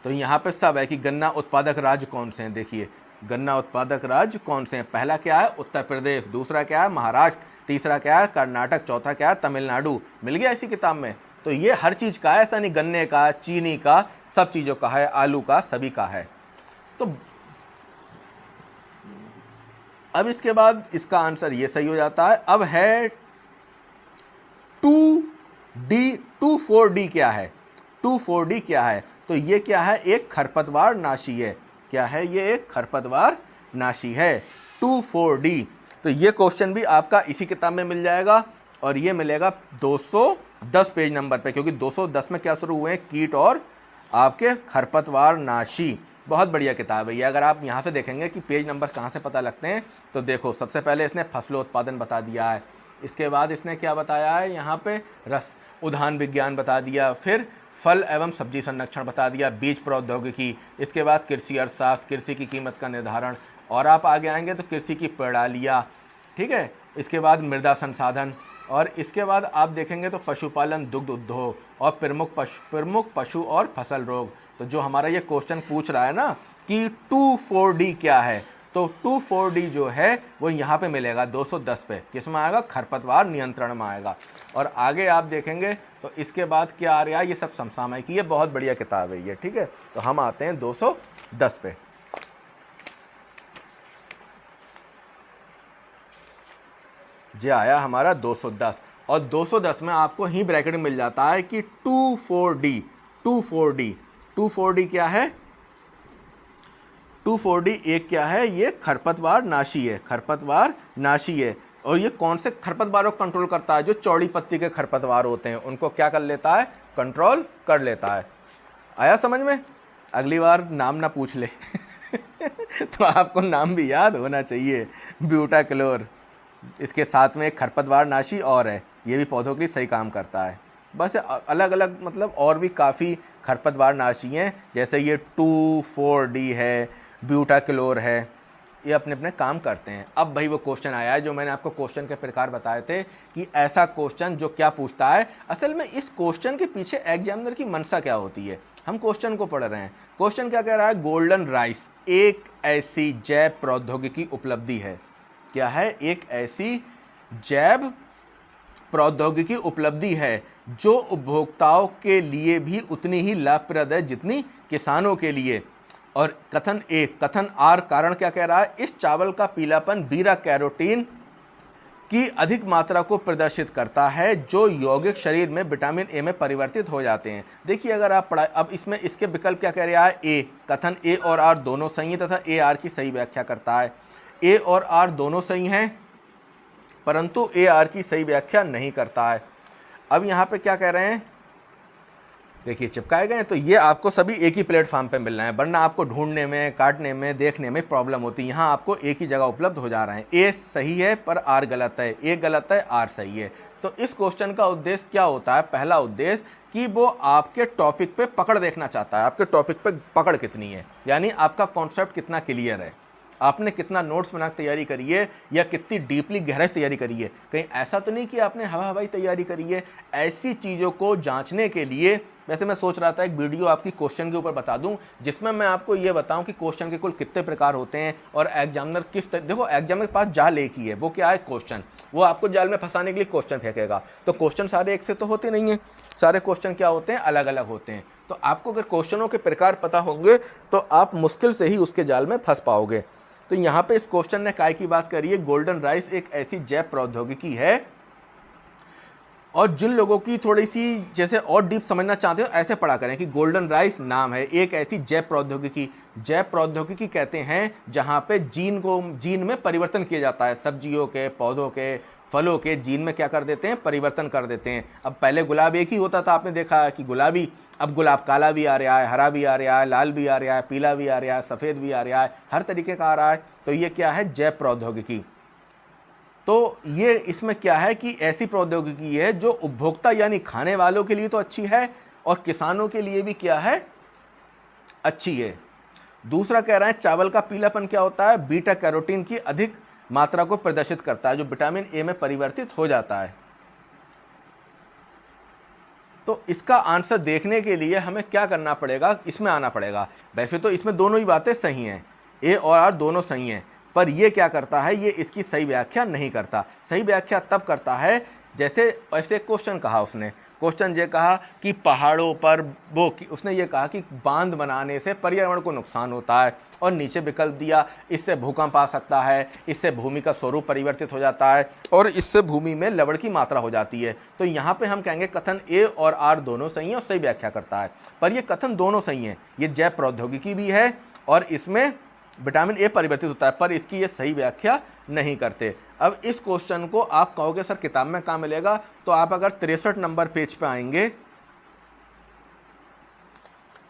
यहाँ पे सब है कि गन्ना उत्पादक राज्य कौन से हैं। देखिए गन्ना उत्पादक राज्य कौन से हैं। पहला क्या है? उत्तर प्रदेश। दूसरा क्या है? महाराष्ट्र। तीसरा क्या है? कर्नाटक। चौथा क्या है? तमिलनाडु। मिल गया इसी किताब में। तो ये हर चीज़ का है, ऐसा नहीं गन्ने का, चीनी का, सब चीज़ों का है, आलू का, सभी का है। तो अब इसके बाद इसका आंसर ये सही हो जाता है। अब है 2,4-D क्या है? 2,4-D क्या है? तो ये क्या है? एक खरपतवार नाशी है। क्या है? ये एक खरपतवार नाशी है। 2,4-D। तो ये क्वेश्चन भी आपका इसी किताब में मिल जाएगा और ये मिलेगा 210 पेज नंबर पे, क्योंकि 210 में क्या शुरू हुए हैं? कीट और आपके खरपतवार नाशी। बहुत बढ़िया किताब है ये। अगर आप यहाँ से देखेंगे कि पेज नंबर कहाँ से पता लगते हैं, तो देखो सबसे पहले इसने फसलोत्पादन बता दिया है, इसके बाद इसने क्या बताया है यहाँ पे? रस उद्यान विज्ञान बता दिया, फिर फल एवं सब्जी संरक्षण बता दिया, बीज प्रौद्योगिकी, इसके बाद कृषि अर्थशास्त्र, कृषि की कीमत का निर्धारण, और आप आगे आएंगे तो कृषि की प्रणालियाँ। ठीक है, इसके बाद मृदा संसाधन, और इसके बाद आप देखेंगे तो पशुपालन, दुग्ध उद्योग, और प्रमुख पशु और फसल रोग। तो जो हमारा ये क्वेश्चन पूछ रहा है ना कि 2,4-D क्या है, तो 2,4-D जो है वो यहाँ पे मिलेगा 210 पे। किस में आएगा? खरपतवार नियंत्रण में आएगा। और आगे आप देखेंगे तो इसके बाद क्या आ रहा है? ये सब समसामयिक। ये बहुत बढ़िया किताब है ये। ठीक है, तो हम आते हैं 210 पे। ये आया हमारा 210, और 210 में आपको ही ब्रैकेट में मिल जाता है कि 2,4-D। 2,4-D क्या है? 2,4-D एक क्या है? ये खरपतवार नाशी है। खरपतवार नाशी है। और ये कौन से खरपतवारों को कंट्रोल करता है? जो चौड़ी पत्ती के खरपतवार होते हैं उनको क्या कर लेता है? कंट्रोल कर लेता है। आया समझ में? अगली बार नाम ना पूछ ले तो आपको नाम भी याद होना चाहिए। ब्यूटाक्लोर, इसके साथ में एक खरपतवार नाशी और है, ये भी पौधों के लिए सही काम करता है। बस अलग अलग मतलब और भी काफ़ी खरपतवार नाशी हैं, जैसे ये 2,4-D है, ब्यूटाक्लोर है, ये अपने अपने काम करते हैं। अब भाई वो क्वेश्चन आया है जो मैंने आपको क्वेश्चन के प्रकार बताए थे कि ऐसा क्वेश्चन जो क्या पूछता है। असल में इस क्वेश्चन के पीछे एग्जामिनर की मंशा क्या होती है, हम क्वेश्चन को पढ़ रहे हैं। क्वेश्चन क्या कह रहा है? गोल्डन राइस एक ऐसी जैव प्रौद्योगिकी उपलब्धि है। क्या है? एक ऐसी जैव प्रौद्योगिकी उपलब्धि है जो उपभोक्ताओं के लिए भी उतनी ही लाभप्रद है जितनी किसानों के लिए। और कथन ए, कथन आर कारण क्या कह रहा है? इस चावल का पीलापन बीटा कैरोटीन की अधिक मात्रा को प्रदर्शित करता है जो यौगिक शरीर में विटामिन ए में परिवर्तित हो जाते हैं। देखिए अगर आप पढ़ाई, अब इसमें इसके विकल्प क्या कह रहा है? ए, कथन ए और आर दोनों सही हैं तथा ए आर की सही व्याख्या करता है। ए और आर दोनों सही हैं परंतु ए आर की सही व्याख्या नहीं करता है। अब यहाँ पे क्या कह रहे हैं? देखिए चिपकाए गए हैं, तो ये आपको सभी एक ही प्लेटफॉर्म पे मिल रहे हैं, वरना आपको ढूंढने में, काटने में, देखने में प्रॉब्लम होती है। यहाँ आपको एक ही जगह उपलब्ध हो जा रहे हैं। ए सही है पर आर गलत है, ए गलत है, आर सही है। तो इस क्वेश्चन का उद्देश्य क्या होता है? पहला उद्देश्य कि वो आपके टॉपिक पे पकड़ देखना चाहता है, आपके टॉपिक पे पकड़ कितनी है, यानी आपका कॉन्सेप्ट कितना क्लियर है, आपने कितना नोट्स बना तैयारी करी है या कितनी डीपली गहराई तैयारी करी है। कहीं ऐसा तो नहीं कि आपने हवा हवाई तैयारी करी है। ऐसी चीज़ों को जांचने के लिए वैसे मैं सोच रहा था एक वीडियो आपकी क्वेश्चन के ऊपर बता दूं जिसमें मैं आपको ये बताऊं कि क्वेश्चन के कुल कितने प्रकार होते हैं और एग्जामिनर देखो एग्जामिनर के पास जाल एक ही है, वो क्या है? क्वेश्चन। वो आपको जाल में फंसाने के लिए क्वेश्चन फेंकेगा। तो क्वेश्चन सारे एक से तो होते नहीं हैं, सारे क्वेश्चन क्या होते हैं? अलग अलग होते हैं। तो आपको अगर क्वेश्चनों के प्रकार पता होंगे तो आप मुश्किल से ही उसके जाल में फंस पाओगे। तो यहाँ पे इस क्वेश्चन ने काय की बात करी है? गोल्डन राइस एक ऐसी जैव प्रौद्योगिकी है और जिन लोगों की थोड़ी सी जैसे और डीप समझना चाहते हो ऐसे पढ़ा करें कि गोल्डन राइस नाम है एक ऐसी जैव प्रौद्योगिकी कहते हैं जहाँ पे जीन में परिवर्तन किया जाता है। सब्जियों के, पौधों के, फलों के जीन में क्या कर देते हैं, परिवर्तन कर देते हैं। अब पहले गुलाब एक ही होता था, आपने देखा है कि गुलाबी, अब गुलाब काला भी आ रहा है, हरा भी आ रहा है, लाल भी आ रहा है, पीला भी आ रहा है, सफ़ेद भी आ रहा है, हर तरीके का आ रहा है। तो ये क्या है, जैव प्रौद्योगिकी। तो ये इसमें क्या है कि ऐसी प्रौद्योगिकी है जो उपभोक्ता यानी खाने वालों के लिए तो अच्छी है और किसानों के लिए भी क्या है, अच्छी है। दूसरा कह रहा है चावल का पीलापन क्या होता है, बीटा कैरोटीन की अधिक मात्रा को प्रदर्शित करता है जो विटामिन ए में परिवर्तित हो जाता है। तो इसका आंसर देखने के लिए हमें क्या करना पड़ेगा, इसमें आना पड़ेगा। वैसे तो इसमें दोनों ही बातें सही हैं, ए और आर दोनों सही हैं, पर ये क्या करता है, ये इसकी सही व्याख्या नहीं करता। सही व्याख्या तब करता है जैसे ऐसे क्वेश्चन कहा उसने, क्वेश्चन ये कहा कि पहाड़ों पर उसने ये कहा कि बांध बनाने से पर्यावरण को नुकसान होता है, और नीचे विकल्प दिया इससे भूकंप आ सकता है, इससे भूमि का स्वरूप परिवर्तित हो जाता है और इससे भूमि में लवण की मात्रा हो जाती है। तो यहाँ पे हम कहेंगे कथन ए और आर दोनों सही हैं और सही व्याख्या करता है। पर ये कथन दोनों सही हैं, ये जैव प्रौद्योगिकी भी है और इसमें विटामिन ए परिवर्तित होता है, पर इसकी ये सही व्याख्या नहीं करते। अब इस क्वेश्चन को आप कहोगे सर किताब में कहाँ मिलेगा, तो आप अगर 63 नंबर पेज पे आएंगे,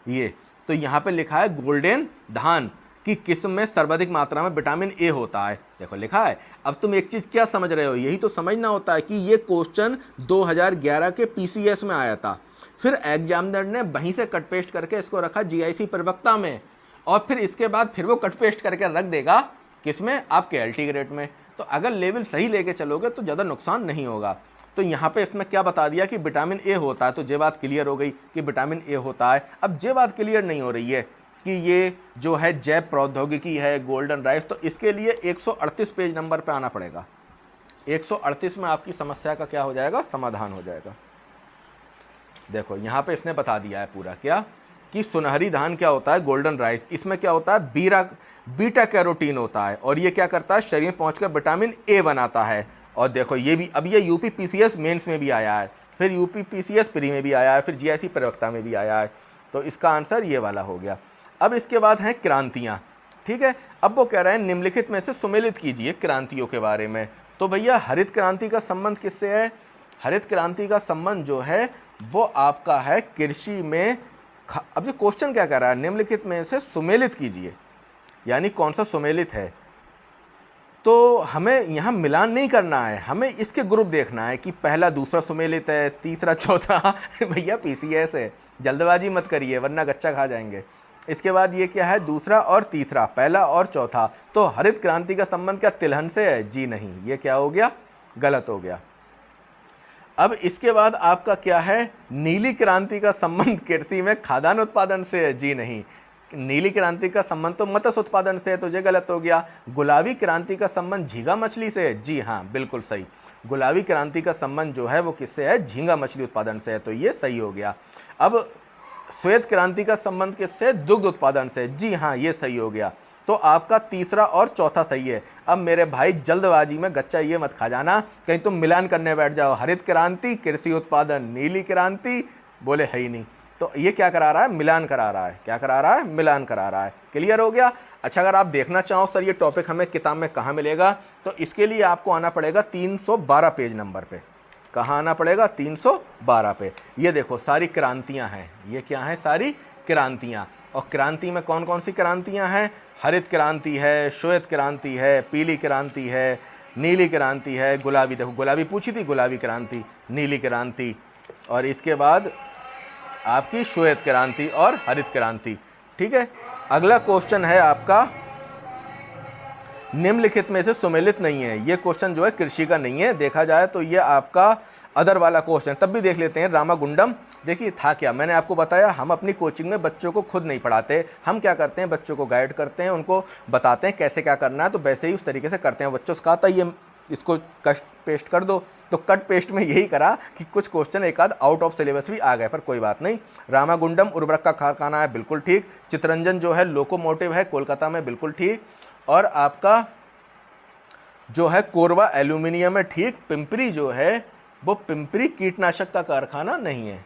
ये तो यहाँ पे लिखा है गोल्डन धान की किस्म में सर्वाधिक मात्रा में विटामिन ए होता है, देखो लिखा है। अब तुम एक चीज़ क्या समझ रहे हो, यही तो समझना होता है कि ये क्वेश्चन 2011 के पीसीएस में आया था, फिर एग्जामिनर ने वहीं से कट पेस्ट करके इसको रखा जीआईसी प्रवक्ता में, और फिर इसके बाद फिर वो कट पेस्ट करके रख देगा किसमें, आपके एलटी ग्रेड में। तो अगर लेवल सही लेके चलोगे तो ज़्यादा नुकसान नहीं होगा। तो यहाँ पे इसमें क्या बता दिया कि विटामिन ए होता है, तो ये बात क्लियर हो गई कि विटामिन ए होता है। अब ये बात क्लियर नहीं हो रही है कि ये जो है जैव प्रौद्योगिकी है गोल्डन राइस, तो इसके लिए 138 पेज नंबर पे आना पड़ेगा। 138 में आपकी समस्या का क्या हो जाएगा, समाधान हो जाएगा। देखो यहाँ पे इसने बता दिया है पूरा क्या कि सुनहरी धान क्या होता है, गोल्डन राइस, इसमें क्या होता है, बीटा कैरोटीन होता है, और ये क्या करता है, शरीर में पहुंचकर विटामिन ए बनाता है। और देखो ये भी, अब ये यूपी पीसीएस मेंस में भी आया है, फिर यूपी पीसीएस प्री में भी आया है, फिर जीआईसी प्रवक्ता में भी आया है। तो इसका आंसर ये वाला हो गया। अब इसके बाद हैं क्रांतियाँ, ठीक है। अब वो कह रहे हैं निम्नलिखित में से सुमेलित कीजिए क्रांतियों के बारे में। तो भैया हरित क्रांति का संबंध किससे है, हरित क्रांति का संबंध जो है वो आपका है कृषि में। अब ये क्वेश्चन क्या कर रहा है, निम्नलिखित में से सुमेलित कीजिए, यानी कौन सा सुमेलित है। तो हमें यहाँ मिलान नहीं करना है, हमें इसके ग्रुप देखना है कि पहला दूसरा सुमेलित है, तीसरा चौथा भैया पीसीएस है, जल्दबाजी मत करिए वरना गच्चा खा जाएंगे। इसके बाद ये क्या है, दूसरा और तीसरा, पहला और चौथा। तो हरित क्रांति का संबंध क्या तिलहन से है, जी नहीं, ये क्या हो गया, गलत हो गया। अब इसके बाद आपका क्या है, नीली क्रांति का संबंध कृषि में खाद्यान्न उत्पादन से है, जी नहीं, नीली क्रांति का संबंध तो मत्स्य उत्पादन से है, तो ये गलत हो गया। गुलाबी क्रांति का संबंध झींगा मछली से है, जी हाँ बिल्कुल सही, गुलाबी क्रांति का संबंध जो है वो किससे है, झींगा मछली उत्पादन से है, तो ये सही हो गया। अब श्वेत क्रांति का संबंध किससे, दुग्ध उत्पादन से, जी हाँ ये सही हो गया। तो आपका तीसरा और चौथा सही है। अब मेरे भाई जल्दबाजी में गच्चा ये मत खा जाना, कहीं तुम मिलान करने बैठ जाओ, हरित क्रांति कृषि उत्पादन, नीली क्रांति बोले है ही नहीं। तो ये क्या करा रहा है, मिलान करा रहा है, क्या करा रहा है, मिलान करा रहा है। क्लियर हो गया। अच्छा अगर आप देखना चाहो सर ये टॉपिक हमें किताब में कहाँ मिलेगा, तो इसके लिए आपको आना पड़ेगा 312 पेज नंबर पे। कहाँ आना पड़ेगा, 312 पे। ये देखो सारी क्रांतियाँ हैं, ये क्या है, सारी क्रांतियाँ। और क्रांति में कौन कौन सी क्रांतियाँ हैं, हरित क्रांति है, श्वेत क्रांति है, पीली क्रांति है, नीली क्रांति है, गुलाबी, देखो गुलाबी पूछी थी, गुलाबी क्रांति, नीली क्रांति, और इसके बाद आपकी श्वेत क्रांति और हरित क्रांति। ठीक है। अगला क्वेश्चन है आपका, निम्नलिखित में से सुमेलित नहीं है। ये क्वेश्चन जो है कृषि का नहीं है, देखा जाए तो ये आपका अदर वाला क्वेश्चन। तब भी देख लेते हैं रामागुंडम। देखिए था क्या, मैंने आपको बताया हम अपनी कोचिंग में बच्चों को खुद नहीं पढ़ाते, हम क्या करते हैं बच्चों को गाइड करते हैं, उनको बताते हैं कैसे क्या करना है, तो वैसे ही उस तरीके से करते हैं। बच्चों से कहा था ये इसको कट पेस्ट कर दो, तो कट पेस्ट में यही करा कि कुछ क्वेश्चन एक आध आउट ऑफ सिलेबस भी आ गए, पर कोई बात नहीं। रामागुंडम उर्वरक का कारखाना है, बिल्कुल ठीक। चितरंजन जो है लोकोमोटिव है कोलकाता में, बिल्कुल ठीक। और आपका जो है कोरबा एल्यूमिनियम है, ठीक। पिंपरी जो है वो पिंपरी कीटनाशक का कारखाना नहीं है।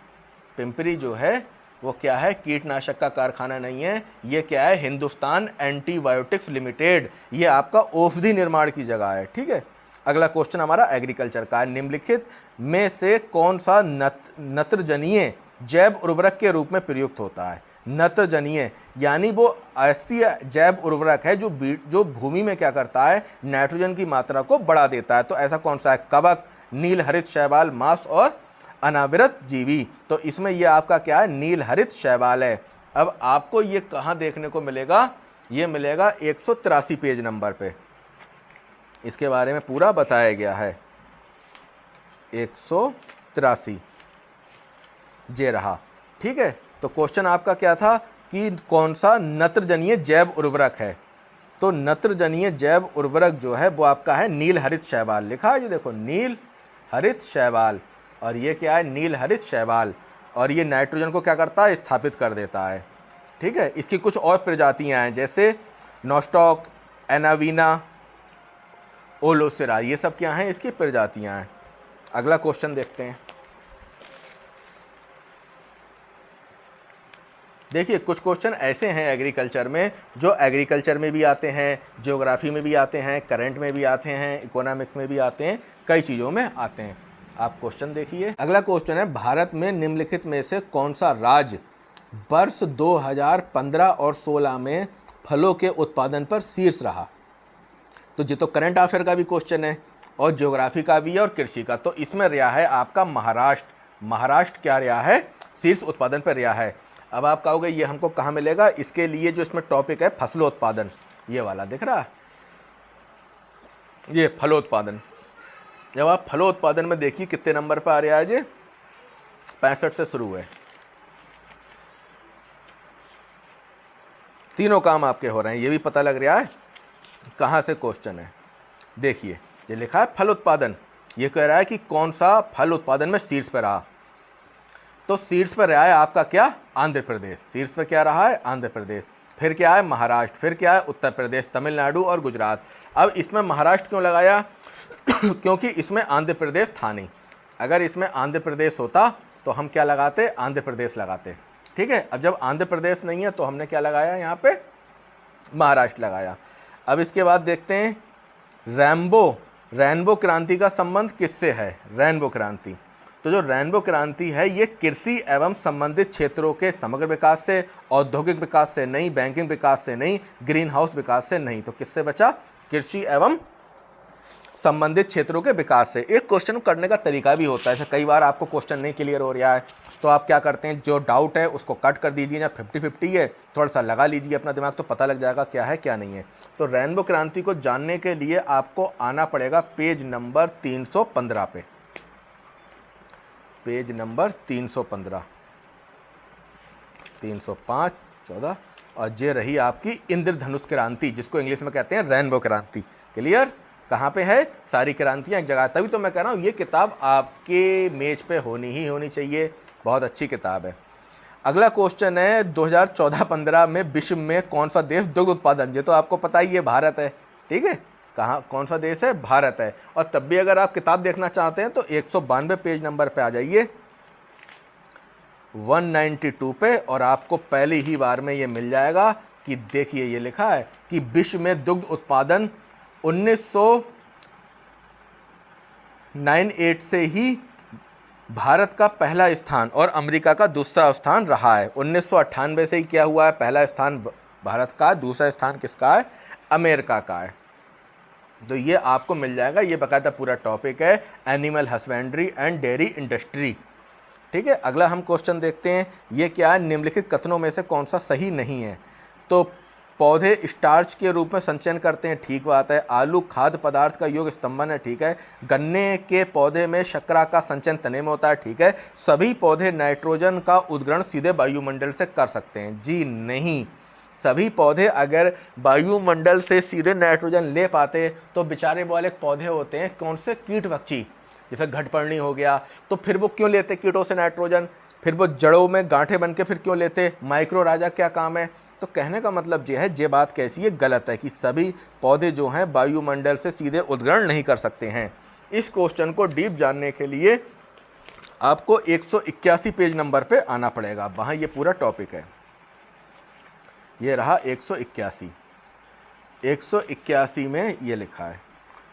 पिंपरी जो है वो क्या है, कीटनाशक का कारखाना नहीं है। ये क्या है, हिंदुस्तान एंटीबायोटिक्स लिमिटेड, ये आपका औषधि निर्माण की जगह है। ठीक है, अगला क्वेश्चन हमारा एग्रीकल्चर का है। निम्नलिखित में से कौन सा नत्रजनीय जैव उर्वरक के रूप में प्रयुक्त होता है। नत्रजनीय यानी वो ऐसी जैव उर्वरक है जो भूमि में क्या करता है, नाइट्रोजन की मात्रा को बढ़ा देता है। तो ऐसा कौन सा है, कवक, नील हरित शैवाल, मांस और अनावृत जीवी। तो इसमें ये आपका क्या है, नील हरित शैवाल है। अब आपको ये कहाँ देखने को मिलेगा, ये मिलेगा 183 पेज नंबर पे, इसके बारे में पूरा बताया गया है। 183 जे रहा। ठीक है, तो क्वेश्चन आपका क्या था कि कौन सा नत्रजनीय जैव उर्वरक है। तो नत्रजनीय जैव उर्वरक जो है वो आपका है नील हरित शैवाल। लिखा है, ये देखो नील हरित शैवाल, और ये क्या है, नील हरित शैवाल, और ये नाइट्रोजन को क्या करता है, स्थापित कर देता है। ठीक है, इसकी कुछ और प्रजातियां हैं जैसे नोस्टॉक, एनावीना, ओलोसेरा, ये सब क्या हैं, इसकी प्रजातियां हैं। अगला क्वेश्चन देखते हैं। देखिए कुछ क्वेश्चन ऐसे हैं एग्रीकल्चर में जो एग्रीकल्चर में भी आते हैं, ज्योग्राफी में भी आते हैं, करंट में भी आते हैं, इकोनॉमिक्स में भी आते हैं, कई चीज़ों में आते हैं। आप क्वेश्चन देखिए। अगला क्वेश्चन है, भारत में निम्नलिखित में से कौन सा राज्य वर्ष 2015 और 16 में फलों के उत्पादन पर शीर्ष रहा। तो ये तो करंट अफेयर का भी क्वेश्चन है और ज्योग्राफी का भी है और कृषि का। तो इसमें रहा है आपका महाराष्ट्र। महाराष्ट्र क्या रहा है, शीर्ष उत्पादन पर रहा है। अब आप कहोगे ये हमको कहाँ मिलेगा, इसके लिए जो इसमें टॉपिक है फसलोत्पादन, ये वाला दिख रहा है, ये फलोत्पादन। जब आप फलोत्पादन में देखिए कितने नंबर पर आ रहा है, ये 65 से शुरू है। तीनों काम आपके हो रहे हैं, ये भी पता लग रहा है कहाँ से क्वेश्चन है। देखिए ये लिखा है फल उत्पादन, ये कह रहा है कि कौन सा फल उत्पादन में शीर्ष पर रहा। तो शीर्ष पर रहा है आपका क्या, आंध्र प्रदेश। शीर्ष पर क्या रहा है, आंध्र प्रदेश। फिर क्या है, महाराष्ट्र। फिर क्या है, उत्तर प्रदेश, तमिलनाडु और गुजरात। अब इसमें महाराष्ट्र क्यों लगाया क्योंकि इसमें आंध्र प्रदेश था नहीं। अगर इसमें आंध्र प्रदेश होता तो हम क्या लगाते, आंध्र प्रदेश लगाते। ठीक है, अब जब आंध्र प्रदेश नहीं है तो हमने क्या लगाया, यहाँ पे महाराष्ट्र लगाया। अब इसके बाद देखते हैं रेनबो क्रांति का संबंध किससे है। रेनबो क्रांति, तो जो रेनबो क्रांति है ये कृषि एवं संबंधित क्षेत्रों के समग्र विकास से, औद्योगिक विकास से नहीं, बैंकिंग विकास से नहीं, ग्रीन हाउस विकास से नहीं। तो किससे बचा, कृषि एवं संबंधित क्षेत्रों के विकास से। एक क्वेश्चन करने का तरीका भी होता है, जैसे कई बार आपको क्वेश्चन नहीं क्लियर हो रहा है तो आप क्या करते हैं, जो डाउट है उसको कट कर दीजिए, या 50-50 है थोड़ा सा लगा लीजिए अपना दिमाग, तो पता लग जाएगा क्या है क्या नहीं है। तो रेनबो क्रांति को जानने के लिए आपको आना पड़ेगा पेज नंबर 315 पे, पेज नंबर 315, 305, 14, और ये रही आपकी इंद्रधनुष क्रांति, जिसको इंग्लिश में कहते हैं रेनबो क्रांति। क्लियर, कहाँ पे है, सारी क्रांतियाँ एक जगह। तभी तो मैं कह रहा हूँ ये किताब आपके मेज पे होनी ही होनी चाहिए, बहुत अच्छी किताब है। अगला क्वेश्चन है 2014-15 में विश्व में कौन सा देश दुग्ध उत्पादन, ये तो आपको पता ही है भारत है। ठीक है, कहाँ कौन सा देश है, भारत है। और तब भी अगर आप किताब देखना चाहते हैं तो 192 पेज नंबर पे आ जाइए, 192 पे, और आपको पहली ही बार में ये मिल जाएगा कि देखिए ये लिखा है कि विश्व में दुग्ध उत्पादन 1998 से ही भारत का पहला स्थान और अमेरिका का दूसरा स्थान रहा है। 1998 से ही क्या हुआ है, पहला स्थान भारत का, दूसरा स्थान किसका है, अमेरिका का है। तो ये आपको मिल जाएगा, ये बाकायदा पूरा टॉपिक है, animal husbandry and dairy industry. ठीक है, अगला हम क्वेश्चन देखते हैं, ये क्या है, निम्नलिखित कथनों में से कौन सा सही नहीं है। तो पौधे स्टार्च के रूप में संचयन करते हैं, ठीक बात है। आलू खाद्य पदार्थ का योग स्तंभन है, ठीक है। गन्ने के पौधे में शर्करा का संचयन तने में होता है, ठीक है। सभी पौधे नाइट्रोजन का उद्ग्रहण सीधे वायुमंडल से कर सकते हैं, जी नहीं। सभी पौधे अगर वायुमंडल से सीधे नाइट्रोजन ले पाते तो बेचारे वाले पौधे होते हैं कौन से, कीटभक्षी, जैसे घटपर्णी हो गया, तो फिर वो क्यों लेते कीटों से नाइट्रोजन, फिर वो जड़ों में गांठें बन के फिर क्यों लेते, माइक्रो राजा क्या काम है। तो कहने का मतलब ये है, ये बात कैसी है, गलत है कि सभी पौधे जो हैं वायुमंडल से सीधे उद्ग्रहण नहीं कर सकते हैं। इस क्वेश्चन को डीप जानने के लिए आपको 181 पेज नंबर पे आना पड़ेगा। वहाँ ये पूरा टॉपिक है, ये रहा 181। 181 में ये लिखा है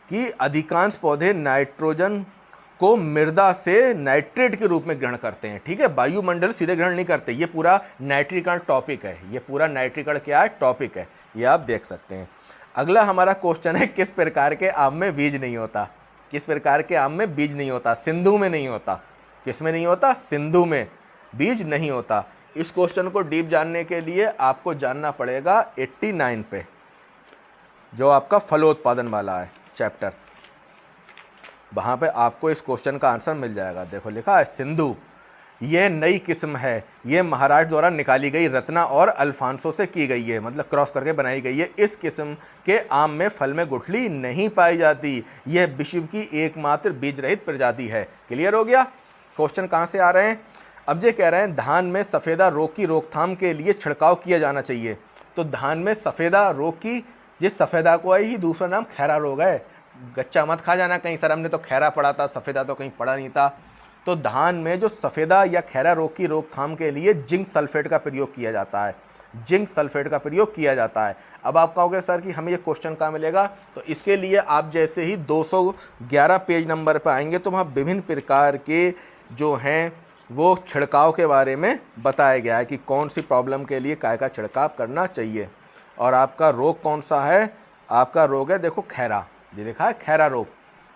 कि अधिकांश पौधे नाइट्रोजन को मृदा से नाइट्रेट के रूप में ग्रहण करते हैं। ठीक है, वायुमंडल सीधे ग्रहण नहीं करते। ये पूरा नाइट्रीकरण टॉपिक है, ये पूरा नाइट्रीकरण क्या है, टॉपिक है, ये आप देख सकते हैं। अगला हमारा क्वेश्चन है, किस प्रकार के आम में बीज नहीं होता? किस प्रकार के आम में बीज नहीं होता? सिंधु में नहीं होता। किस में नहीं होता? सिंधु में बीज नहीं होता। इस क्वेश्चन को डीप जानने के लिए आपको जानना पड़ेगा 89 पे, जो आपका फलोत्पादन वाला है चैप्टर। वहाँ पे आपको इस क्वेश्चन का आंसर मिल जाएगा। देखो लिखा है, सिंधु यह नई किस्म है, ये महाराष्ट्र द्वारा निकाली गई रत्ना और अल्फांसो से की गई है, मतलब क्रॉस करके बनाई गई है। इस किस्म के आम में फल में गुठली नहीं पाई जाती। यह विश्व की एकमात्र बीज रहित प्रजाति है। क्लियर हो गया? क्वेश्चन कहाँ से आ रहे हैं? अब ये कह रहे हैं धान में सफ़ेदा रोग की रोकथाम के लिए छिड़काव किया जाना चाहिए। तो धान में सफ़ेदा रोग की, जिस सफ़ेदा को ही दूसरा नाम खैरा रोग है। गच्चा मत खा जाना कहीं, सर हमने तो खैरा पढ़ा था, सफ़ेदा तो कहीं पढ़ा नहीं था। तो धान में जो सफ़ेदा या खैरा रोग की रोकथाम के लिए जिंक सल्फेट का प्रयोग किया जाता है। जिंक सल्फेट का प्रयोग किया जाता है। अब आप कहोगे सर कि हमें ये क्वेश्चन कहाँ मिलेगा? तो इसके लिए आप जैसे ही 211 पेज नंबर पर आएंगे तो वहाँ विभिन्न प्रकार के जो हैं वो छिड़काव के बारे में बताया गया है कि कौन सी प्रॉब्लम के लिए काय का छिड़काव करना चाहिए। और आपका रोग कौन सा है? आपका रोग है, देखो खैरा, ये लिखा है खैरा रोग,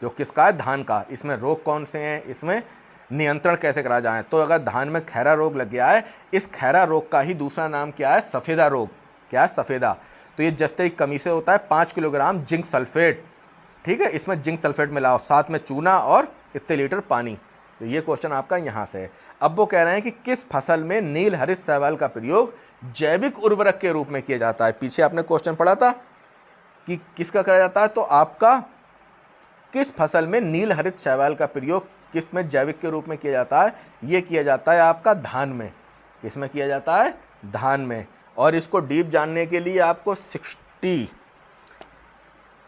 जो किसका है? धान का। इसमें रोग कौन से हैं, इसमें नियंत्रण कैसे करा जाए? तो अगर धान में खैरा रोग लग गया है, इस खैरा रोग का ही दूसरा नाम क्या है? सफ़ेदा रोग। क्या है? सफ़ेदा। तो ये जस्ते की कमी से होता है 5 किलोग्राम जिंक सल्फेट। ठीक है, इसमें जिंक सल्फेट मिलाओ, साथ में चूना और इतने लीटर पानी। तो ये क्वेश्चन आपका यहाँ से है। अब वो कह रहे हैं कि किस फसल में नील हरित शैवाल का प्रयोग जैविक उर्वरक के रूप में किया जाता है? पीछे आपने क्वेश्चन पढ़ा था कि किसका करा जाता है। तो आपका किस फसल में नील हरित शैवाल का प्रयोग किस में जैविक के रूप में किया जाता है? ये किया जाता है आपका धान में। किस में किया जाता है? धान में। और इसको डीप जानने के लिए आपको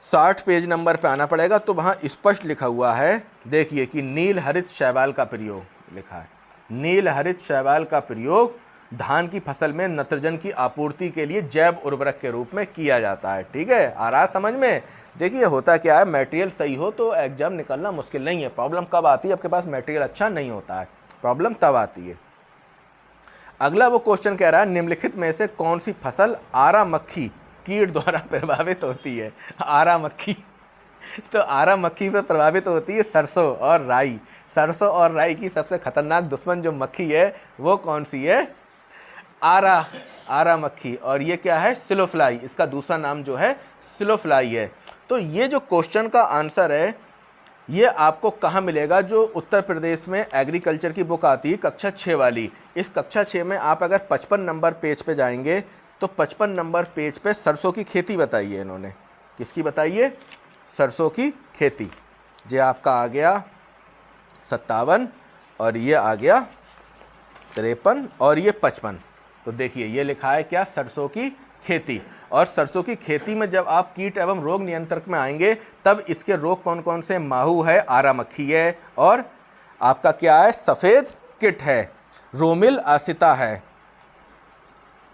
60 पेज नंबर पे आना पड़ेगा। तो वहाँ स्पष्ट लिखा हुआ है, देखिए कि नील हरित शैवाल का प्रयोग लिखा है। नील हरित शैवाल का प्रयोग धान की फसल में नाइट्रोजन की आपूर्ति के लिए जैव उर्वरक के रूप में किया जाता है। ठीक है, आ रहा समझ में? देखिए होता क्या है, मटेरियल सही हो तो एग्जाम निकलना मुश्किल नहीं है। प्रॉब्लम कब आती है? आपके पास मटेरियल अच्छा नहीं होता है, प्रॉब्लम तब आती है। अगला वो क्वेश्चन कह रहा है, निम्नलिखित में से कौन सी फसल आरा मक्खी कीट द्वारा प्रभावित होती है? आरा मक्खी, तो आरा मक्खी पर प्रभावित होती है सरसों और राई। सरसों और राई की सबसे खतरनाक दुश्मन जो मक्खी है वो कौन सी है? आरा मक्खी। और ये क्या है? सिलोफ्लाई। इसका दूसरा नाम जो है सिलोफ्लाई है। तो ये जो क्वेश्चन का आंसर है ये आपको कहाँ मिलेगा? जो उत्तर प्रदेश में एग्रीकल्चर की बुक आती है कक्षा 6 वाली, इस कक्षा 6 में आप अगर 55 नंबर पेज पे जाएंगे तो 55 नंबर पेज पे सरसों की खेती बताई है इन्होंने। किसकी बताई है? सरसों की खेती। ये आपका आ गया 57 और ये आ गया 53 और ये 55। तो देखिए ये लिखा है क्या? सरसों की खेती। और सरसों की खेती में जब आप कीट एवं रोग नियंत्रक में आएंगे तब इसके रोग कौन कौन से? माहू है, आरा मक्खी है, और आपका क्या है? सफ़ेद किट है, रोमिल आसिता है,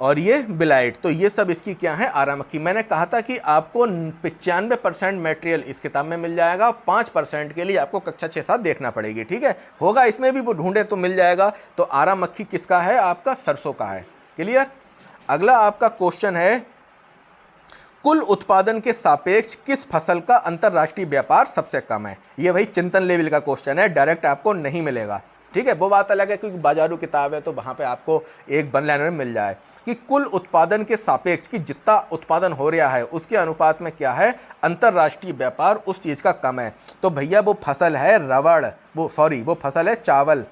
और ये बिलाइट। तो ये सब इसकी क्या है? आरा मक्खी। मैंने कहा था कि आपको 95% मटेरियल इस किताब में मिल जाएगा, 5% के लिए आपको कक्षा 6-7 देखना पड़ेगी। ठीक है, होगा इसमें भी, वो ढूंढे तो मिल जाएगा। तो आरा मक्खी किसका है? आपका सरसों का है। क्लियर? अगला आपका क्वेश्चन है, कुल उत्पादन के सापेक्ष किस फसल का अंतर्राष्ट्रीय व्यापार सबसे कम है? ये भाई चिंतन लेवल का क्वेश्चन है, डायरेक्ट आपको नहीं मिलेगा। ठीक है, वो बात अलग है क्योंकि बाजारू किताब है तो वहाँ पे आपको एक वन लाइनर में मिल जाए कि कुल उत्पादन के सापेक्ष कि जितना उत्पादन हो रहा है उसके अनुपात में क्या है? अंतर्राष्ट्रीय व्यापार उस चीज़ का कम है। तो भैया वो फसल है रबड़, वो फसल है चावल।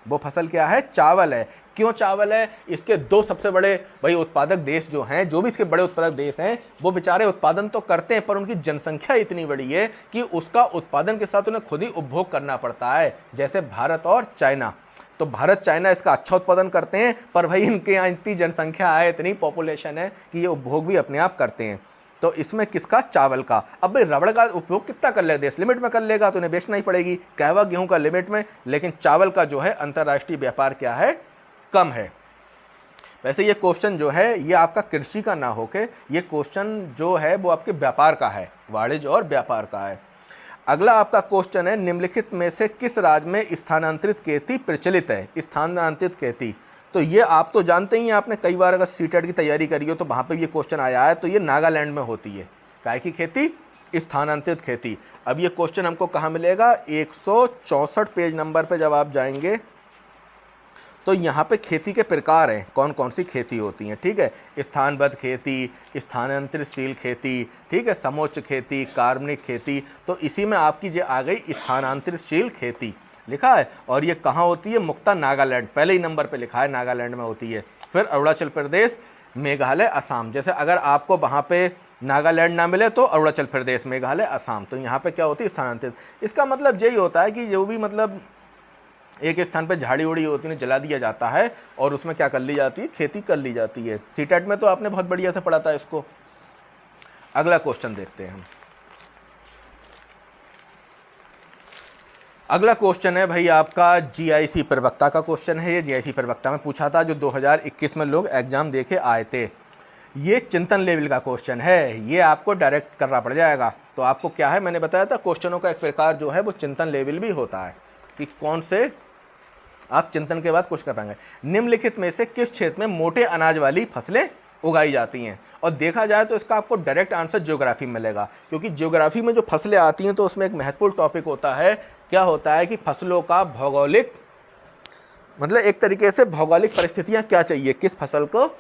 वो फसल क्या है? चावल है। क्यों चावल है? इसके 2 सबसे बड़े भाई उत्पादक देश जो हैं, जो भी इसके बड़े उत्पादक देश हैं, वो बेचारे उत्पादन तो करते हैं पर उनकी जनसंख्या इतनी बड़ी है कि उसका उत्पादन के साथ उन्हें खुद ही उपभोग करना पड़ता है। जैसे भारत और चाइना। तो भारत चाइना इसका अच्छा उत्पादन करते हैं पर भाई इनके यहाँ इतनी जनसंख्या है, इतनी पॉपुलेशन है कि ये उपभोग भी अपने आप करते हैं। तो इसमें किसका? चावल का। अब भाई रबड़ का उपयोग कितना कर लेगा? देश लिमिट में कर लेगा तो उन्हें बेचना ही पड़ेगी। कहवा गेहूं का लिमिट में, लेकिन चावल का जो है अंतर्राष्ट्रीय व्यापार क्या है? कम है। वैसे ये क्वेश्चन जो है ये आपका कृषि का ना होके ये क्वेश्चन जो है वो आपके व्यापार का है, वाणिज्य और व्यापार का है। अगला आपका क्वेश्चन है, निम्नलिखित में से किस राज्य में स्थानांतरित खेती प्रचलित है? स्थानांतरित खेती, तो ये आप तो जानते ही हैं, आपने कई बार अगर सीटेट की तैयारी करी हो तो वहाँ पे ये क्वेश्चन आया है। तो ये नागालैंड में होती है। काय की खेती? स्थानांतरित खेती। अब ये क्वेश्चन हमको कहाँ मिलेगा? 164 पेज नंबर पे जब आप जाएंगे तो यहाँ पे खेती के प्रकार हैं, कौन कौन सी खेती होती हैं। ठीक है, स्थानबद्ध खेती, स्थानांतरितशील खेती, ठीक है, समोच्च खेती, कार्बनिक खेती। तो इसी में आपकी जो आ गई स्थानांतरितशील खेती लिखा है। और ये कहाँ होती है? मुक्ता नागालैंड, पहले ही नंबर पे लिखा है नागालैंड में होती है। फिर अरुणाचल प्रदेश, मेघालय, असम। जैसे अगर आपको वहाँ पे नागालैंड ना मिले तो अरुणाचल प्रदेश, मेघालय, असम। तो यहाँ पे क्या होती है? स्थानांतरित। इसका मतलब यही होता है कि जो भी मतलब एक स्थान पे झाड़ी उड़ी होती है जला दिया जाता है और उसमें क्या कर ली जाती है? खेती कर ली जाती है। सीटेट में तो आपने बहुत बढ़िया से पढ़ा था इसको। अगला क्वेश्चन देखते हैं हम। अगला क्वेश्चन है भाई आपका जीआईसी प्रवक्ता का क्वेश्चन है। ये जीआईसी प्रवक्ता में पूछा था, जो 2021 में लोग एग्जाम देके आए थे। ये चिंतन लेवल का क्वेश्चन है, ये आपको डायरेक्ट करना पड़ जाएगा। तो आपको क्या है, मैंने बताया था क्वेश्चनों का एक प्रकार जो है वो चिंतन लेवल भी होता है कि कौन से आप चिंतन के बाद कुछ कर पाएंगे। निम्नलिखित में से किस क्षेत्र में मोटे अनाज वाली फसलें उगाई जाती हैं? और देखा जाए तो इसका आपको डायरेक्ट आंसर ज्योग्राफी मिलेगा, क्योंकि ज्योग्राफी में जो फसलें आती हैं तो उसमें एक महत्वपूर्ण टॉपिक होता है। क्या होता है कि फसलों का भौगोलिक, मतलब एक तरीके से भौगोलिक परिस्थितियां क्या चाहिए किस फसल को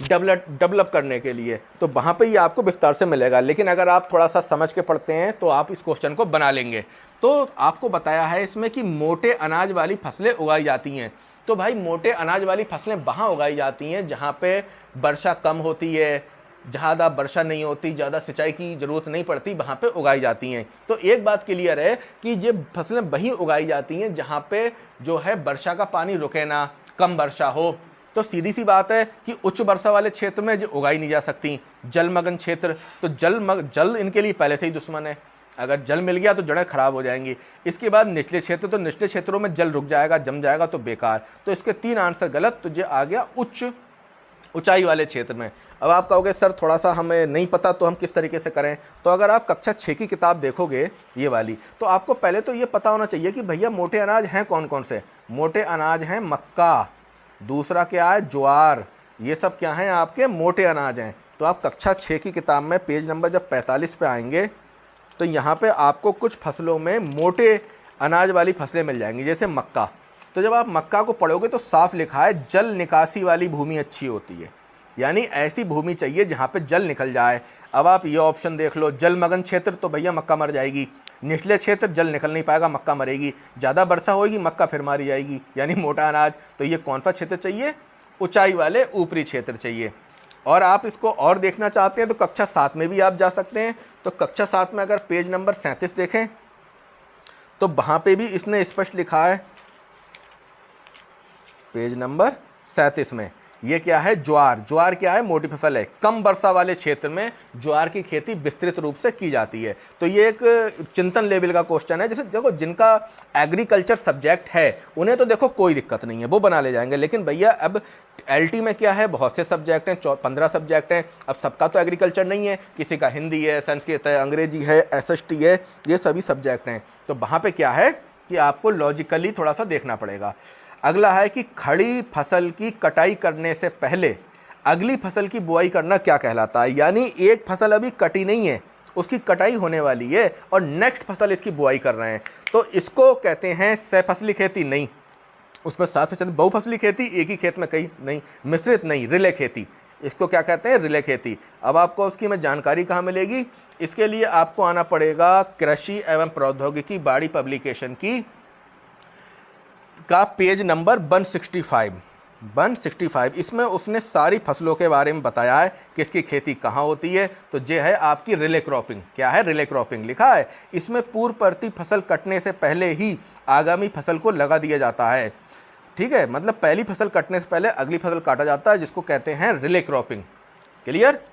डेवलप करने के लिए। तो वहाँ पे ये आपको विस्तार से मिलेगा। लेकिन अगर आप थोड़ा सा समझ के पढ़ते हैं तो आप इस क्वेश्चन को बना लेंगे। तो आपको बताया है इसमें कि मोटे अनाज वाली फसलें उगाई जाती हैं। तो भाई मोटे अनाज वाली फसलें वहाँ उगाई जाती हैं जहाँ पे वर्षा कम होती है, ज़्यादा वर्षा नहीं होती, ज़्यादा सिंचाई की ज़रूरत नहीं पड़ती, वहाँ पे उगाई जाती हैं। तो एक बात क्लियर है कि ये फसलें वहीं उगाई जाती हैं जहाँ पे जो है वर्षा का पानी रुके ना, कम वर्षा हो। तो सीधी सी बात है कि उच्च वर्षा वाले क्षेत्र में जो उगाई नहीं जा सकती। जलमग्न क्षेत्र, तो जल इनके लिए पहले से ही दुश्मन है। अगर जल मिल गया तो जड़ें खराब हो जाएंगी। इसके बाद निचले क्षेत्र, तो निचले क्षेत्रों में जल रुक जाएगा, जम जाएगा तो बेकार। तो इसके 3 आंसर गलत। तो ये आ गया ऊंचाई वाले क्षेत्र में। अब आप कहोगे सर थोड़ा सा हमें नहीं पता तो हम किस तरीके से करें? तो अगर आप कक्षा 6 की किताब देखोगे ये वाली, तो आपको पहले तो ये पता होना चाहिए कि भैया मोटे अनाज हैं कौन कौन से। मोटे अनाज हैं मक्का, दूसरा क्या है? ज्वार। ये सब क्या हैं? आपके मोटे अनाज हैं। तो आप कक्षा 6 की किताब में पेज नंबर जब 45 पे आएंगे तो यहाँ पे आपको कुछ फसलों में मोटे अनाज वाली फसलें मिल जाएंगी, जैसे मक्का। तो जब आप मक्का को पढ़ोगे तो साफ लिखा है जल निकासी वाली भूमि अच्छी होती है, यानी ऐसी भूमि चाहिए जहाँ पे जल निकल जाए। अब आप ये ऑप्शन देख लो, जलमग्न क्षेत्र, तो भैया मक्का मर जाएगी। निचले क्षेत्र जल निकल नहीं पाएगा, मक्का मरेगी। ज़्यादा वर्षा होगी, मक्का फिर मारी जाएगी, यानी मोटा अनाज। तो ये कौन सा क्षेत्र चाहिए? ऊंचाई वाले ऊपरी क्षेत्र चाहिए। और आप इसको और देखना चाहते हैं तो कक्षा 7 में भी आप जा सकते हैं। तो कक्षा 7 में अगर पेज नंबर 37 देखें तो वहाँ पे भी इसने स्पष्ट लिखा है, पेज नंबर 37 में, ये क्या है? ज्वार। ज्वार क्या है? मोटी फसल है। कम वर्षा वाले क्षेत्र में ज्वार की खेती विस्तृत रूप से की जाती है। तो ये एक चिंतन लेवल का क्वेश्चन है। जैसे देखो जिनका एग्रीकल्चर सब्जेक्ट है उन्हें तो देखो कोई दिक्कत नहीं है, वो बना ले जाएंगे। लेकिन भैया अब एलटी में क्या है? बहुत से सब्जेक्ट हैं, 15 सब्जेक्ट हैं। अब सबका तो एग्रीकल्चर नहीं है, किसी का हिंदी है, संस्कृत है, अंग्रेजी है, एसएसटी है, ये सभी सब्जेक्ट हैं। तो वहाँ पे क्या है कि आपको लॉजिकली थोड़ा सा देखना पड़ेगा। अगला है कि खड़ी फसल की कटाई करने से पहले अगली फसल की बुआई करना क्या कहलाता है? यानी एक फसल अभी कटी नहीं है, उसकी कटाई होने वाली है और नेक्स्ट फसल इसकी बुआई कर रहे हैं, तो इसको कहते हैं सहफसली खेती। नहीं, उसमें साथ में बहुफसली खेती, एक ही खेत में कई नहीं, मिश्रित नहीं, रिले खेती, इसको क्या कहते हैं? रिले खेती। अब आपको उसकी में जानकारी कहाँ मिलेगी? इसके लिए आपको आना पड़ेगा कृषि एवं प्रौद्योगिकी बाड़ी पब्लिकेशन की का पेज नंबर 165। इसमें उसने सारी फसलों के बारे में बताया है, किसकी खेती कहाँ होती है। तो ये है आपकी रिले क्रॉपिंग। क्या है? रिले क्रॉपिंग लिखा है। इसमें पूर्व प्रति फसल कटने से पहले ही आगामी फसल को लगा दिया जाता है। ठीक है, मतलब पहली फसल कटने से पहले अगली फसल काटा जाता है, जिसको कहते हैं रिले क्रॉपिंग। क्लियर?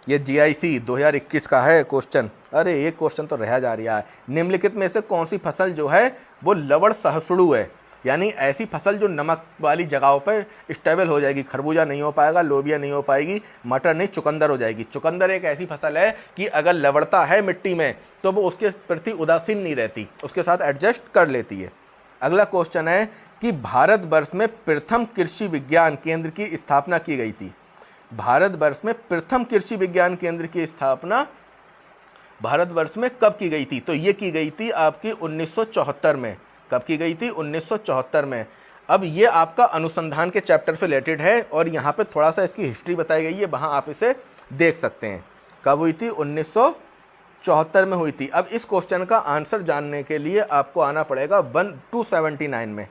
ये GIC 2021 का है क्वेश्चन। अरे एक क्वेश्चन तो रह जा रहा है। निम्नलिखित में से कौन सी फसल जो है वो लवण सहिष्णु है, यानी ऐसी फसल जो नमक वाली जगहों पर स्टेबल हो जाएगी। खरबूजा नहीं हो पाएगा, लोबिया नहीं हो पाएगी, मटर नहीं, चुकंदर हो जाएगी। चुकंदर एक ऐसी फसल है कि अगर लवणता है मिट्टी में तो वो उसके प्रति उदासीन नहीं रहती, उसके साथ एडजस्ट कर लेती है। अगला क्वेश्चन है कि भारतवर्ष में प्रथम कृषि विज्ञान केंद्र की स्थापना की गई थी। भारतवर्ष में प्रथम कृषि विज्ञान केंद्र की स्थापना भारतवर्ष में कब की गई थी? तो ये की गई थी आपकी 1974 में। कब की गई थी? 1974 में। अब ये आपका अनुसंधान के चैप्टर से रिलेटेड है और यहाँ पे थोड़ा सा इसकी हिस्ट्री बताई गई है, वहाँ आप इसे देख सकते हैं। कब हुई थी? 1974 में हुई थी। अब इस क्वेश्चन का आंसर जानने के लिए आपको आना पड़ेगा 279 में।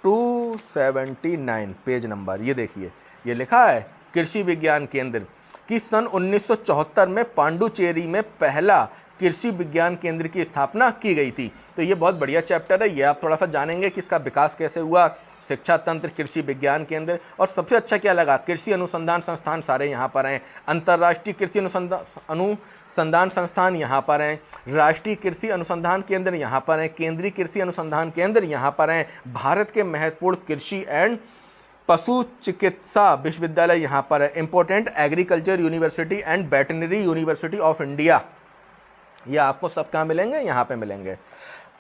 279 पेज नंबर, ये देखिए, ये लिखा है कृषि विज्ञान केंद्र कि सन 1974 में पांडुचेरी में पहला कृषि विज्ञान केंद्र की स्थापना की गई थी। तो ये बहुत बढ़िया चैप्टर है, ये आप थोड़ा सा जानेंगे कि इसका विकास कैसे हुआ, शिक्षा तंत्र, कृषि विज्ञान केंद्र, और सबसे अच्छा क्या लगा, कृषि अनुसंधान संस्थान सारे यहाँ पर हैं। अंतर्राष्ट्रीय कृषि अनुसंधान संस्थान यहाँ पर हैं, राष्ट्रीय कृषि अनुसंधान केंद्र यहाँ पर हैं, केंद्रीय कृषि अनुसंधान केंद्र यहाँ पर हैं, भारत के महत्वपूर्ण कृषि एंड पशु चिकित्सा विश्वविद्यालय यहाँ पर है, important agriculture university and veterinary university of India, ये आपको सब कहाँ मिलेंगे? यहाँ पे मिलेंगे।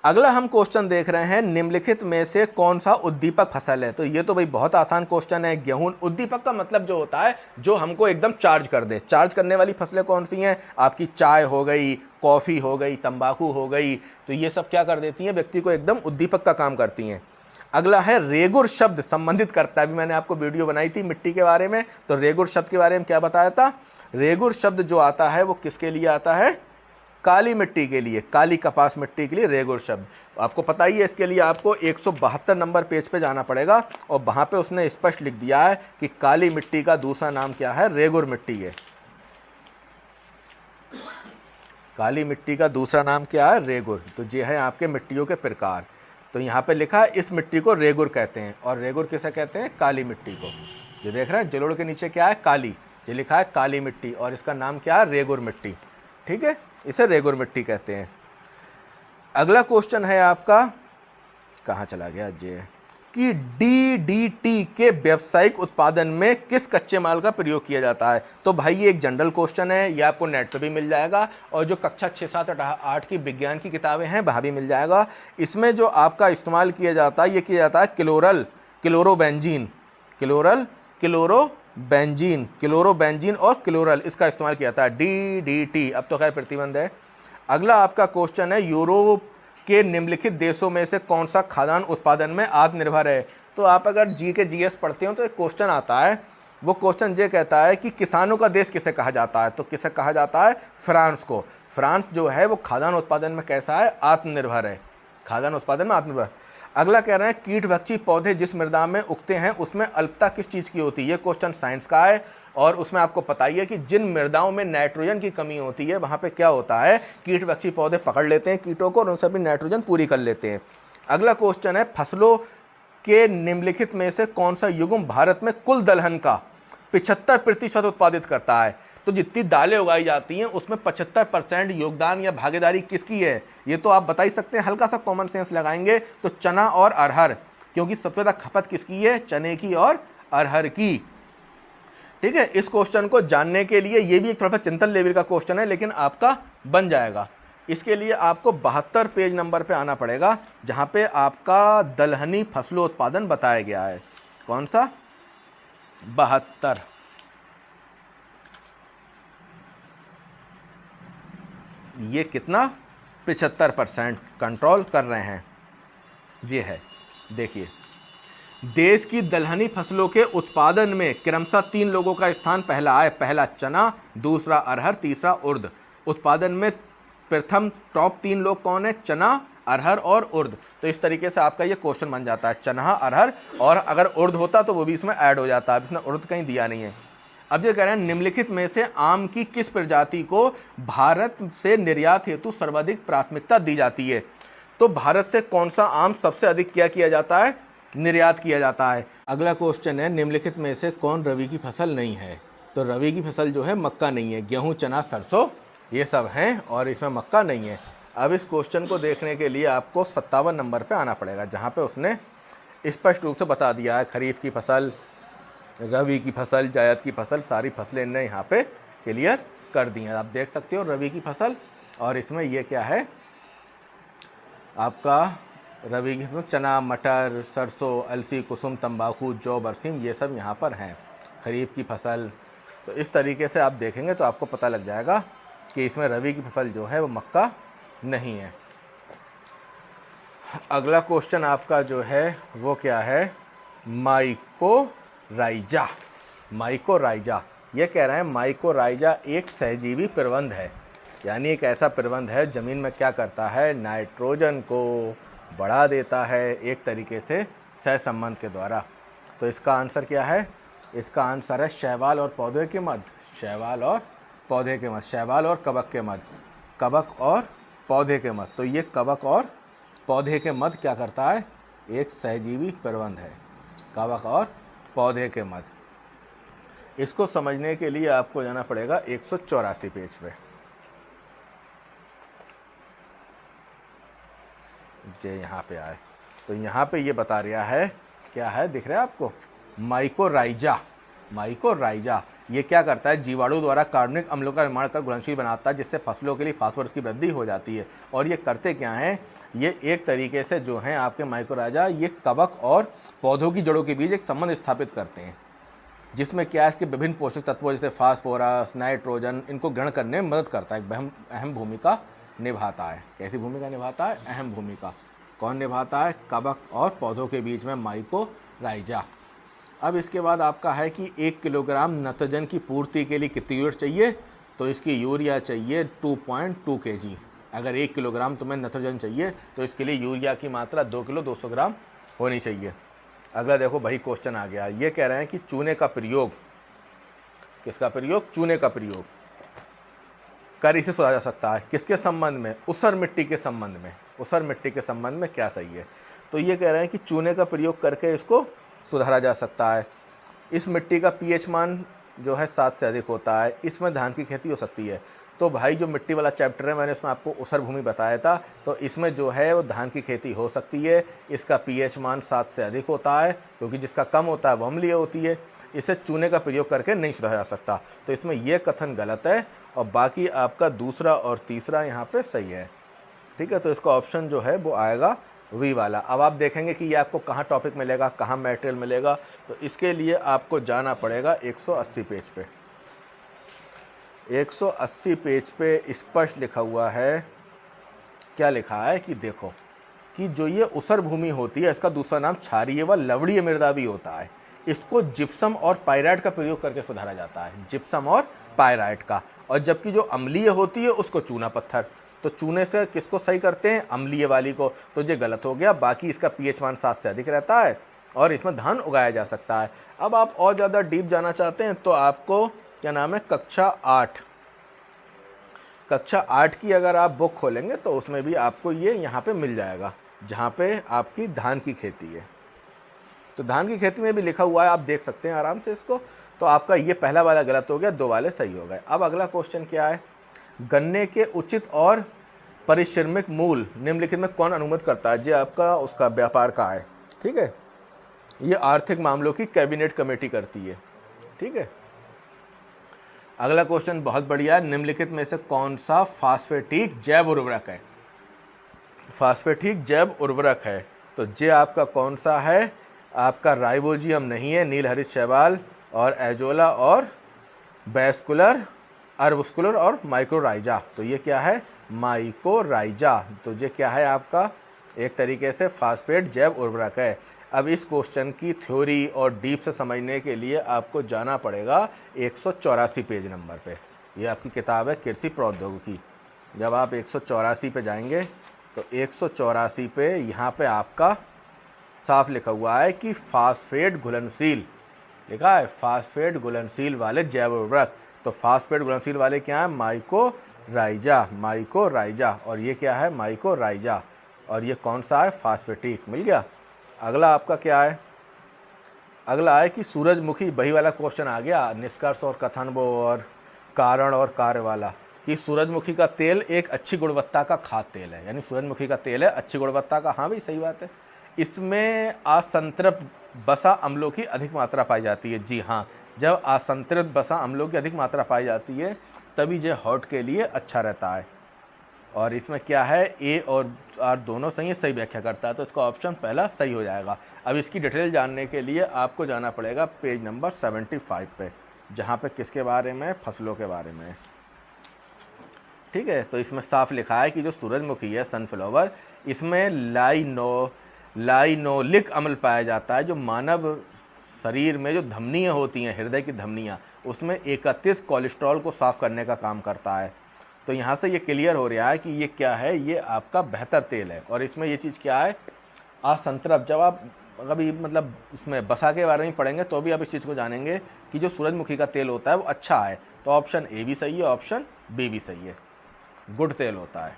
अगला हम क्वेश्चन देख रहे हैं, निम्नलिखित में से कौन सा उद्दीपक फसल है? तो ये तो भाई बहुत आसान क्वेश्चन है। गेहूं, उद्दीपक का मतलब जो होता है जो हमको एकदम चार्ज कर दे। चार्ज करने वाली फसलें कौन सी हैं? आपकी चाय हो गई, कॉफ़ी हो गई, तंबाकू हो गई, तो ये सब क्या कर देती हैं? व्यक्ति को एकदम उद्दीपक का काम करती हैं। अगला है रेगुर शब्द संबंधित करता है। अभी मैंने आपको वीडियो बनाई थी मिट्टी के बारे में, तो रेगुर शब्द के बारे में क्या बताया था? रेगुर शब्द जो आता है वो किसके लिए आता है? काली मिट्टी के लिए, काली कपास मिट्टी के लिए रेगुर शब्द। आपको पता ही है, इसके लिए आपको 172 नंबर पेज पे जाना पड़ेगा और वहाँ पे उसने स्पष्ट लिख दिया है कि काली मिट्टी का दूसरा नाम क्या है? रेगुर मिट्टी है। काली मिट्टी का दूसरा नाम क्या है? रेगुर। तो ये है आपके मिट्टियों के प्रकार। तो यहाँ पे लिखा है इस मिट्टी को रेगुर कहते हैं। और रेगुर किसे कहते हैं? काली मिट्टी को। ये देख रहे हैं जलोढ़ के नीचे क्या है? काली। ये लिखा है काली मिट्टी और इसका नाम क्या है? रेगुर मिट्टी। ठीक है, इसे रेगुर मिट्टी कहते हैं। अगला क्वेश्चन है आपका, कहाँ चला गया ये, कि DDT के व्यावसायिक उत्पादन में किस कच्चे माल का प्रयोग किया जाता है? तो भाई ये एक जनरल क्वेश्चन है, ये आपको नेट पे भी मिल जाएगा और जो कक्षा 6, 7, 8 की विज्ञान की किताबें हैं वहाँ भी मिल जाएगा। इसमें जो आपका इस्तेमाल किया जाता है, ये किया जाता है क्लोरोबेंजीन, क्लोरोबेंजीन और क्लोरल, इसका इस्तेमाल किया जाता है DDT। अब तो खैर प्रतिबंध है। अगला आपका क्वेश्चन है, यूरोप के निम्नलिखित देशों में से कौन सा खाद्यान्न उत्पादन में आत्मनिर्भर है? तो आप अगर GS पढ़ते हो तो एक क्वेश्चन आता है, वो क्वेश्चन ये कहता है कि किसानों का देश किसे कहा जाता है? तो किसे कहा जाता है? फ्रांस को। फ्रांस जो है वो खाद्यान्न उत्पादन में कैसा है? आत्मनिर्भर है, खाद्यान्न उत्पादन में आत्मनिर्भर। अगला कह रहे हैं, कीटभक्षी पौधे जिस मृदा में उगते हैं उसमें अल्पता किस चीज़ की होती है? ये क्वेश्चन साइंस का है और उसमें आपको पता ही है कि जिन मृदाओं में नाइट्रोजन की कमी होती है वहाँ पे क्या होता है? कीटभक्षी पौधे पकड़ लेते हैं कीटों को और उनसे भी नाइट्रोजन पूरी कर लेते हैं। अगला क्वेश्चन है, फसलों के निम्नलिखित में से कौन सा युग्म भारत में कुल दलहन का 75% उत्पादित करता है? तो जितनी दालें उगाई जाती हैं उसमें 75% योगदान या भागीदारी किसकी है? ये तो आप बता ही सकते हैं, हल्का सा कॉमन सेंस लगाएंगे तो चना और अरहर, क्योंकि सबसे ज़्यादा खपत किसकी है? चने की और अरहर की। ठीक है, इस क्वेश्चन को जानने के लिए ये भी एक थोड़ा सा चिंतन लेवल का क्वेश्चन है, लेकिन आपका बन जाएगा। इसके लिए आपको 72 पेज नंबर पे आना पड़ेगा, जहाँ पे आपका दलहनी फसलों उत्पादन बताया गया है। कौन सा? 72। ये कितना? 75% कंट्रोल कर रहे हैं। ये है, देखिए, देश की दलहनी फसलों के उत्पादन में क्रमशः 3 लोगों का स्थान पहला है। पहला चना, दूसरा अरहर, तीसरा उर्द। उत्पादन में प्रथम टॉप 3 लोग कौन है? चना, अरहर और उर्द। तो इस तरीके से आपका ये क्वेश्चन बन जाता है, चना, अरहर, और अगर उर्द होता तो वो भी इसमें ऐड हो जाता है। इसने उर्द कहीं दिया नहीं है। अब ये कह रहे हैं, निम्नलिखित में से आम की किस प्रजाति को भारत से निर्यात हेतु सर्वाधिक प्राथमिकता दी जाती है? तो भारत से कौन सा आम सबसे अधिक क्या किया जाता है? निर्यात किया जाता है। अगला क्वेश्चन है, निम्नलिखित में से कौन रबी की फसल नहीं है? तो रबी की फसल जो है मक्का नहीं है, गेहूं, चना, सरसों ये सब हैं और इसमें मक्का नहीं है। अब इस क्वेश्चन को देखने के लिए आपको 57 नंबर पे आना पड़ेगा, जहाँ पे उसने स्पष्ट रूप से बता दिया है खरीफ की फसल, रबी की फसल, जायद की फसल, सारी फसलें इनने यहाँ पे क्लियर कर दी हैं। आप देख सकते हो रबी की फसल, और इसमें ये क्या है आपका रबी की फसल, चना, मटर, सरसों, अलसी, कुसुम, तंबाकू, जौ, बरसीम, ये सब यहाँ पर हैं खरीफ की फसल। तो इस तरीके से आप देखेंगे तो आपको पता लग जाएगा कि इसमें रबी की फसल जो है वो मक्का नहीं है। अगला क्वेश्चन आपका जो है वो क्या है, माइकोराइजा। माइकोराइजा ये कह रहे हैं माइकोराइजा एक सहजीवी प्रबंध है, यानी एक ऐसा प्रबंध है ज़मीन में क्या करता है, नाइट्रोजन को बढ़ा देता है एक तरीके से सहसंबंध के द्वारा। तो इसका आंसर क्या है, इसका आंसर है शैवाल और पौधे के मध्य, शैवाल और पौधे के मध्य, शैवाल और कवक के मध्य, कवक और पौधे के मध्य। तो ये कवक और पौधे के मध्य क्या करता है, एक सहजीवी प्रबंध है, कवक और पौधे के मध्य। इसको समझने के लिए आपको जाना पड़ेगा 184 पेज पे। जे यहाँ पे आए तो यहाँ पे ये बता रहा है, क्या है दिख रहा है आपको, माइकोराइजा। माइकोराइजा ये क्या करता है, जीवाणु द्वारा कार्बनिक अम्लों का निर्माण कर घुलनशील बनाता है, जिससे फसलों के लिए फास्फोरस की वृद्धि हो जाती है। और ये करते क्या हैं, ये एक तरीके से जो हैं आपके माइकोराइजा, ये कवक और पौधों की जड़ों के बीच एक संबंध स्थापित करते हैं, जिसमें क्या है इसके विभिन्न पोषक तत्वों जैसे फास्फोरस, नाइट्रोजन, इनको ग्रहण करने में मदद करता है, अहम भूमिका निभाता है। कैसी भूमिका निभाता है, अहम भूमिका। कौन निभाता है, कवक और पौधों के बीच में माइकोराइजा। अब इसके बाद आपका है कि 1 किलोग्राम नाइट्रोजन की पूर्ति के लिए कितनी यूनिट चाहिए, तो इसकी यूरिया चाहिए 2.2 kg। अगर 1 किलोग्राम तुम्हें नाइट्रोजन चाहिए तो इसके लिए यूरिया की मात्रा 2 किलो 200 ग्राम होनी चाहिए। अगला देखो वही क्वेश्चन आ गया, ये कह रहे हैं कि चूने का प्रयोग, किसका प्रयोग, चूने का प्रयोग कर इसे सुधारा जा सकता है, किसके संबंध में, ऊसर मिट्टी के संबंध में। ऊसर मिट्टी के संबंध में क्या सही है, तो ये कह रहे हैं कि चूने का प्रयोग करके इसको सुधारा जा सकता है। इस मिट्टी का पीएच मान जो है 7 से अधिक होता है, इसमें धान की खेती हो सकती है। तो भाई जो मिट्टी वाला चैप्टर है मैंने उसमें आपको ऊसर भूमि बताया था, तो इसमें जो है वो धान की खेती हो सकती है। इसका पीएच मान 7 से अधिक होता है, क्योंकि जिसका कम होता है वो अम्लीय होती है। इसे चूने का प्रयोग करके नहीं सुधारा जा सकता, तो इसमें यह कथन गलत है, और बाकी आपका दूसरा और तीसरा यहाँ पे सही है। ठीक है, तो इसका ऑप्शन जो है वो आएगा वी वाला। अब आप देखेंगे कि ये आपको कहाँ टॉपिक मिलेगा, कहाँ मटेरियल मिलेगा, तो इसके लिए आपको जाना पड़ेगा 180 पेज पे। 180 पेज पे स्पष्ट लिखा हुआ है, क्या लिखा है कि देखो कि जो ये ऊसर भूमि होती है, इसका दूसरा नाम क्षारीय व लवणीय मृदा भी होता है। इसको जिप्सम और पायराइट का प्रयोग करके सुधारा जाता है, जिप्सम और पायराइट का। और जबकि जो अम्लीय होती है उसको चूना पत्थर। तो चूने से किसको सही करते हैं, अम्लीय वाली को, तो ये गलत हो गया। बाकी इसका पीएच मान 7 से अधिक रहता है और इसमें धान उगाया जा सकता है। अब आप और ज़्यादा डीप जाना चाहते हैं तो आपको क्या नाम है, कक्षा 8 की अगर आप बुक खोलेंगे तो उसमें भी आपको ये यहाँ पे मिल जाएगा, जहाँ पे आपकी धान की खेती है। तो धान की खेती में भी लिखा हुआ है, आप देख सकते हैं आराम से इसको। तो आपका ये पहला वाला गलत हो गया, 2 वाले सही हो गए। अब अगला क्वेश्चन क्या है, गन्ने के उचित और परिश्रमिक मूल्य निम्नलिखित में कौन अनुमति करता है। ये आपका उसका व्यापार का है, ठीक है, ये आर्थिक मामलों की कैबिनेट कमेटी करती है। ठीक है, अगला क्वेश्चन बहुत बढ़िया है, निम्नलिखित में से कौन सा फास्फेटिक जैव उर्वरक है। फास्फेटिक जैव उर्वरक है, तो ये आपका कौन सा है, आपका राइबोजियम नहीं है, नील हरित शैवाल और एजोला और बैस्कुलर, अर्बुस्कुलर और माइकोराइजा। तो ये क्या है, माइकोराइजा। तो ये क्या है आपका, एक तरीके से फास्फेट जैव उर्वरक है। अब इस क्वेश्चन की थ्योरी और डीप से समझने के लिए आपको जाना पड़ेगा 184 पेज नंबर पे। ये आपकी किताब है कृषि प्रौद्योगिकी। जब आप 184 पे जाएंगे तो 184 पे यहाँ पे आपका साफ लिखा हुआ है कि फास्फेट घुलनशील, लिखा है फास्फेट घुलनशील वाले जैव उर्वरक। तो फास्फेट घुलनशील वाले क्या है, माइकोराइजा, माइकोराइजा। और ये क्या है, माइकोराइजा। और ये कौन सा है, फास्फेटिक। मिल गया। अगला आपका क्या है, अगला है कि सूरजमुखी, वही वाला क्वेश्चन आ गया, निष्कर्ष और कथन वो और कारण और कार्य वाला, कि सूरजमुखी का तेल एक अच्छी गुणवत्ता का खाद्य तेल है, यानी सूरजमुखी का तेल है अच्छी गुणवत्ता का। हाँ भाई सही बात है। इसमें असंतृप्त वसा अम्लों की अधिक मात्रा पाई जाती है। जी हाँ, जब असंतृप्त वसा अम्लों की अधिक मात्रा पाई जाती है तभी ये हार्ट के लिए अच्छा रहता है। और इसमें क्या है, ए और आर दोनों सही है, सही व्याख्या करता है, तो इसका ऑप्शन पहला सही हो जाएगा। अब इसकी डिटेल जानने के लिए आपको जाना पड़ेगा पेज नंबर 75 पे, जहाँ पे किसके बारे में, फसलों के बारे में। ठीक है, तो इसमें साफ लिखा है कि जो सूरजमुखी है, सनफ्लावर, इसमें लाइनोलिक अम्ल पाया जाता है, जो मानव शरीर में जो धमनियाँ होती हैं, हृदय की धमनियाँ, उसमें एकत्रित कोलेस्ट्रॉल को साफ़ करने का काम करता है। तो यहाँ से ये क्लियर हो रहा है कि ये क्या है, ये आपका बेहतर तेल है। और इसमें ये चीज़ क्या है, असंतृप्त। जब आप कभी मतलब इसमें वसा के बारे में पढ़ेंगे तो भी आप इस चीज़ को जानेंगे कि जो सूरजमुखी का तेल होता है वो अच्छा है। तो ऑप्शन ए भी सही है, ऑप्शन बी भी सही है, गुड तेल होता है।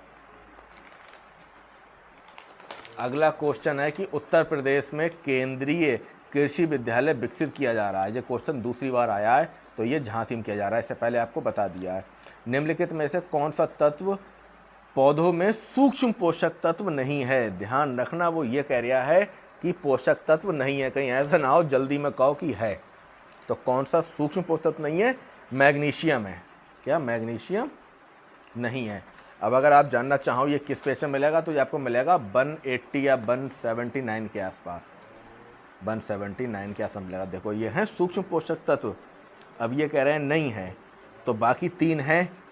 अगला क्वेश्चन है कि उत्तर प्रदेश में केंद्रीय कृषि विद्यालय विकसित किया जा रहा है। ये क्वेश्चन दूसरी बार आया है, तो ये झांसी में किया जा रहा है, इससे पहले आपको बता दिया है। निम्नलिखित में से कौन सा तत्व पौधों में सूक्ष्म पोषक तत्व नहीं है? ध्यान रखना, वो ये कह रहा है कि पोषक तत्व नहीं है, कहीं ऐसा ना हो जल्दी में कहो कि है। तो कौन सा सूक्ष्म पोषक तत्व नहीं है? मैग्नीशियम है। क्या मैग्नीशियम नहीं है? अब अगर आप जानना चाहो ये किस पेज में मिलेगा, तो ये आपको मिलेगा 180 या 179 के आसपास, 179 के आसपास मिलेगा। देखो ये हैं सूक्ष्म पोषक तत्व। अब ये कह रहे हैं नहीं है, तो बाकी तीन हैं।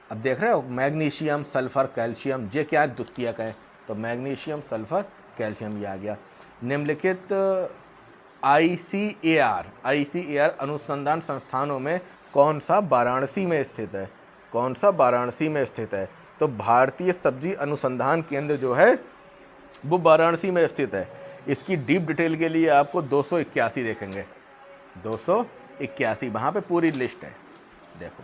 अब देख रहे हो, मैग्नीशियम, सल्फर, कैल्शियम, ये क्या है, द्वितीयक है। तो मैग्नीशियम, सल्फर, कैल्शियम ये आ गया। निम्नलिखित ICAR अनुसंधान संस्थानों में कौन सा वाराणसी में स्थित है? कौन सा वाराणसी में स्थित है? तो भारतीय सब्जी अनुसंधान केंद्र जो है वो वाराणसी में स्थित है। इसकी डीप डिटेल के लिए आपको 281 देखेंगे, 281, वहाँ पे पूरी लिस्ट है। देखो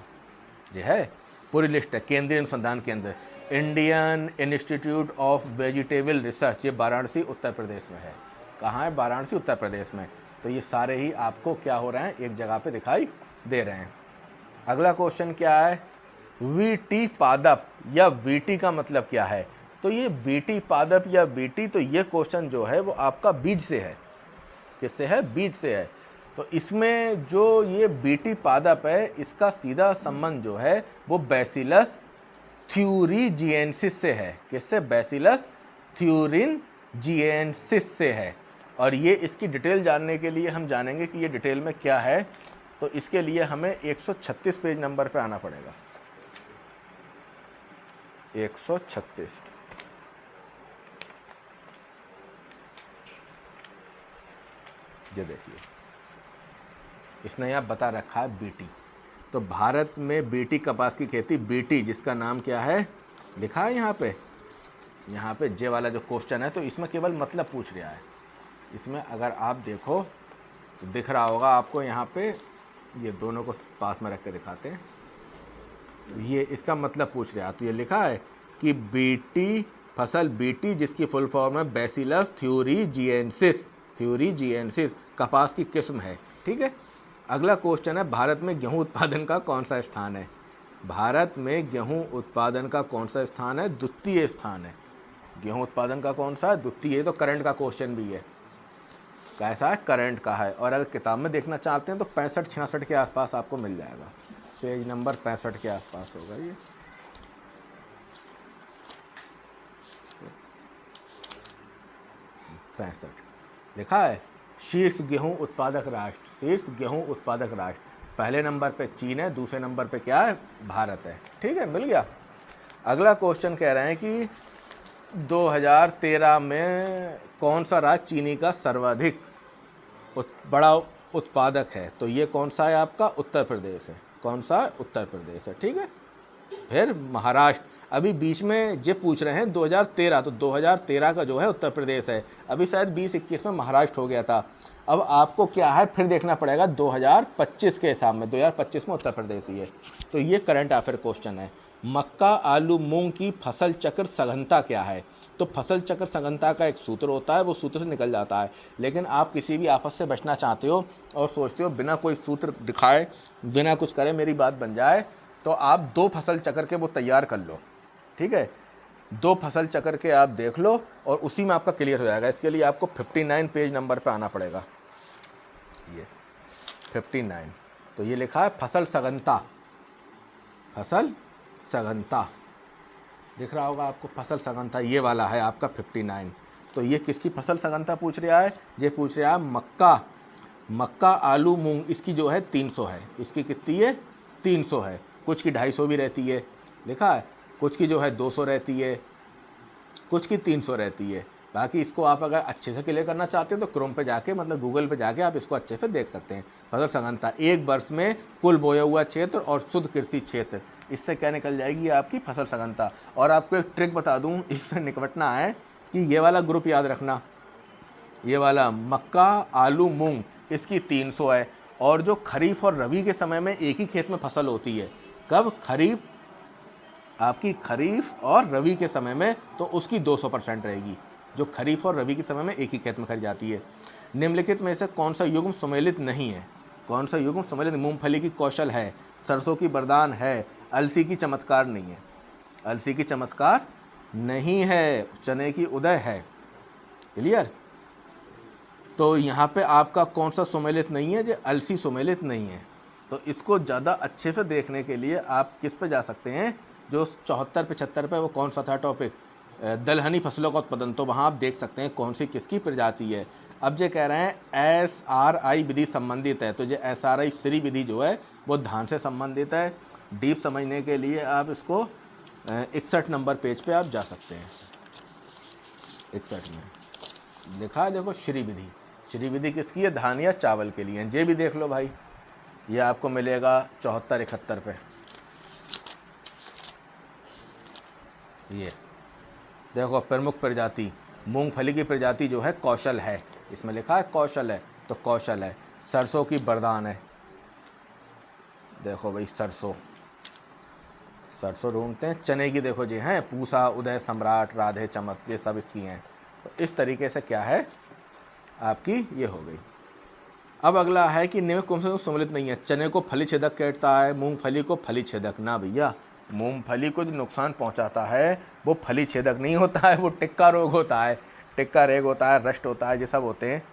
ये है पूरी लिस्ट है। केंद्रीय अनुसंधान केंद्र Indian institute of vegetable research, ये वाराणसी उत्तर प्रदेश में है। कहाँ है? वाराणसी उत्तर प्रदेश में। तो ये सारे ही आपको क्या हो रहे हैं, एक जगह पे दिखाई दे रहे हैं। अगला क्वेश्चन क्या है, वीटी पादप या वीटी का मतलब क्या है? तो ये वीटी पादप या वीटी, तो ये क्वेश्चन जो है वो आपका बीज से है। किससे है? बीज से है। तो इसमें जो ये वीटी पादप है, इसका सीधा संबंध जो है वो बैसिलस थ्यूरिजिएंसिस से है। किससे? बैसिलस थ्यूरिजिएंसिस से है। और ये इसकी डिटेल जानने के लिए हम जानेंगे कि ये डिटेल में क्या है। तो इसके लिए हमें 136 पेज नंबर पे आना पड़ेगा। 136। ये देखिए, इसने यहाँ बता रखा है बीटी। तो भारत में बीटी कपास की खेती, बीटी जिसका नाम क्या है लिखा है यहाँ पे जे वाला जो क्वेश्चन है, तो इसमें केवल मतलब पूछ रहा है। इसमें अगर आप देखो तो दिख रहा होगा आपको यहाँ पे, ये दोनों को पास में रख के दिखाते हैं। ये इसका मतलब पूछ रहा है, तो ये लिखा है कि बीटी फसल, बीटी जिसकी फुल फॉर्म है बैसिलस थ्यूरिजिएंसिस कपास की किस्म है। ठीक है। अगला क्वेश्चन है, भारत में गेहूं उत्पादन का कौन सा स्थान है? भारत में गेहूं उत्पादन का कौन सा स्थान है? द्वितीय स्थान है। गेहूं उत्पादन का कौन सा है? द्वितीय। तो करंट का क्वेश्चन भी है। कैसा है? करंट का है। और अगर किताब में देखना चाहते हैं तो 65-66 के आसपास आपको मिल जाएगा। पेज नंबर 65 के आसपास होगा ये। लिखा है शीर्ष गेहूं उत्पादक राष्ट्र, शीर्ष गेहूं उत्पादक राष्ट्र। पहले नंबर पे चीन है, दूसरे नंबर पे क्या है? भारत है। ठीक है, मिल गया। अगला क्वेश्चन कह रहे हैं कि 2013 में कौन सा राज्य चीनी का सर्वाधिक बड़ा उत्पादक है? तो ये कौन सा है आपका? उत्तर प्रदेश है। कौन सा? उत्तर प्रदेश है। ठीक है। फिर महाराष्ट्र, अभी बीच में जे पूछ रहे हैं 2013, तो 2013 का जो है उत्तर प्रदेश है। अभी शायद 2021 में महाराष्ट्र हो गया था। अब आपको क्या है, फिर देखना पड़ेगा 2025 के हिसाब में। 2025 में उत्तर प्रदेश ही है। तो ये करंट अफेयर क्वेश्चन है। मक्का आलू मूंग की फसल चक्र सघनता क्या है। तो फसल चक्र सघनता का एक सूत्र होता है, वो सूत्र से निकल जाता है। लेकिन आप किसी भी आफत से बचना चाहते हो और सोचते हो बिना कोई सूत्र दिखाए, बिना कुछ करे मेरी बात बन जाए, तो आप 2 फसल चक्र के वो तैयार कर लो। ठीक है, 2 फसल चक्र के आप देख लो और उसी में आपका क्लियर हो जाएगा। इसके लिए आपको 59 पेज नंबर पे आना पड़ेगा। ये 59, तो ये लिखा है फसल सघनता, फसल सघनता दिख रहा होगा आपको, फसल सघनता ये वाला है आपका 59। तो ये किसकी फसल सघनता पूछ रहा है, ये पूछ रहा है मक्का आलू मूंग, इसकी जो है 300 है। इसकी कितनी है, 300 है। कुछ की 250 भी रहती है, लिखा है, कुछ की जो है 200 रहती है, कुछ की 300 रहती है। बाकी इसको आप अगर अच्छे से क्लियर करना चाहते हैं तो क्रोम पे जाके, मतलब गूगल पे जाके आप इसको अच्छे से देख सकते हैं। फसल सघनता, एक वर्ष में कुल बोया हुआ क्षेत्र और शुद्ध कृषि क्षेत्र, इससे क्या निकल जाएगी आपकी फसल सघनता। और आपको एक ट्रिक बता दूं, इससे निपटना है कि ये वाला ग्रुप याद रखना, ये वाला मक्का आलू मूंग, इसकी 300 है। और जो खरीफ और रबी के समय में एक ही खेत में फसल होती है, कब, खरीफ, आपकी खरीफ और रबी के समय में, तो उसकी 200% रहेगी, जो खरीफ और रबी के समय में एक ही खेत में खरी जाती है। निम्नलिखित में से कौन सा युग्म सम्मिलित नहीं है, कौन सा युग्म सम्मिलित, मूंगफली की कौशल है, सरसों की बरदान है, अलसी की चमत्कार नहीं है, अलसी की चमत्कार नहीं है, चने की उदय है। क्लियर। तो यहाँ पे आपका कौन सा सम्मिलित नहीं है, जो अलसी सम्मिलित नहीं है। तो इसको ज़्यादा अच्छे से देखने के लिए आप किस पे जा सकते हैं, जो 74-75 पे, वो कौन सा था टॉपिक, दलहनी फसलों का उत्पादन, तो वहाँ आप देख सकते हैं कौन सी किसकी प्रजाति है। अब जो कह रहे हैं SRI विधि संबंधित है, तो जो SRI श्री विधि जो है वो धान से संबंधित है। डीप समझने के लिए आप इसको 61 नंबर पेज पे आप जा सकते हैं। 61 में लिखा है, देखो, श्री विधि। श्री विधि किसकी है, धान या चावल के लिए। ये भी देख लो भाई, ये आपको मिलेगा 74-71 पे। ये देखो, प्रमुख प्रजाति मूंगफली की प्रजाति जो है कौशल है, इसमें लिखा है कौशल है, तो कौशल है। सरसों की बरदान है, देखो भाई, सरसों ढूंढते हैं। चने की देखो जी हैं, पूसा, उदय, सम्राट, राधे, चमक, ये सब इसकी हैं। तो इस तरीके से क्या है आपकी, ये हो गई। अब अगला है कि निम्न कौन सा सम्मिलित नहीं है। चने को फली छेदक कहता है, मूंगफली को फली छेदक ना भैया, मूंगफली को जो नुकसान पहुंचाता है वो फली छेदक नहीं होता है, वो टिक्का रोग होता है, टिक्का रेग होता है, रस्ट होता है, ये सब होते हैं।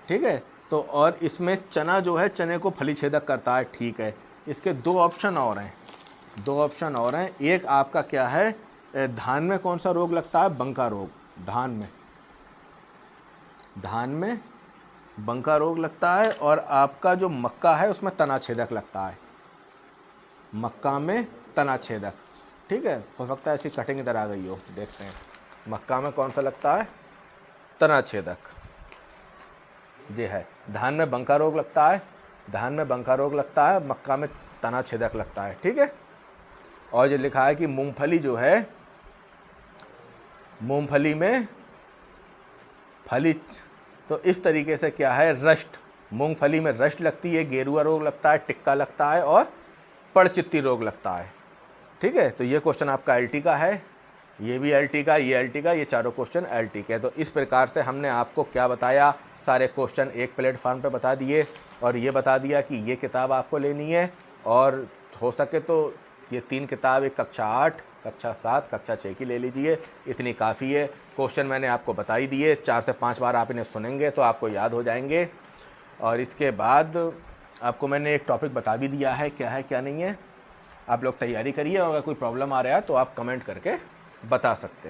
ठीक है। तो और इसमें चना जो है, चने को फली छेदक करता है, ठीक है। इसके 2 ऑप्शन और हैं, 2 ऑप्शन और हैं। एक आपका क्या है, धान में कौन सा रोग लगता है, बंका रोग, धान में बंका रोग लगता है। और आपका जो मक्का है उसमें तना छेदक लगता है, मक्का में तना छेदक। ठीक है, हो सकता है ऐसी कटिंग इधर आ गई हो, देखते हैं। मक्का में कौन सा लगता है, तना छेदक, ये है। धान में बंका रोग लगता है, धान में बंका रोग लगता है, मक्का में तना छेदक लगता है। ठीक है। और ये लिखा है कि मूंगफली जो है, मूंगफली में फली, तो इस तरीके से क्या है, रस्ट, मूंगफली में रस्ट लगती है, गेरुआ रोग लगता है, टिक्का लगता है और पड़चित्ती रोग लगता है। ठीक है। तो ये क्वेश्चन आपका LT का है, ये भी LT का, ये LT का, ये चारों क्वेश्चन LT के। तो इस प्रकार से हमने आपको क्या बताया, सारे क्वेश्चन एक प्लेटफार्म पे बता दिए और ये बता दिया कि ये किताब आपको लेनी है। और हो सके तो ये 3 किताब, एक कक्षा 8, कक्षा 7, कक्षा 6 की ले लीजिए, इतनी काफ़ी है। क्वेश्चन मैंने आपको बता ही दिए, 4 से 5 बार आप इन्हें सुनेंगे तो आपको याद हो जाएंगे। और इसके बाद आपको मैंने एक टॉपिक बता भी दिया है, क्या है क्या नहीं है। आप लोग तैयारी करिए और अगर कोई प्रॉब्लम आ रहा है तो आप कमेंट करके बता सकते हैं।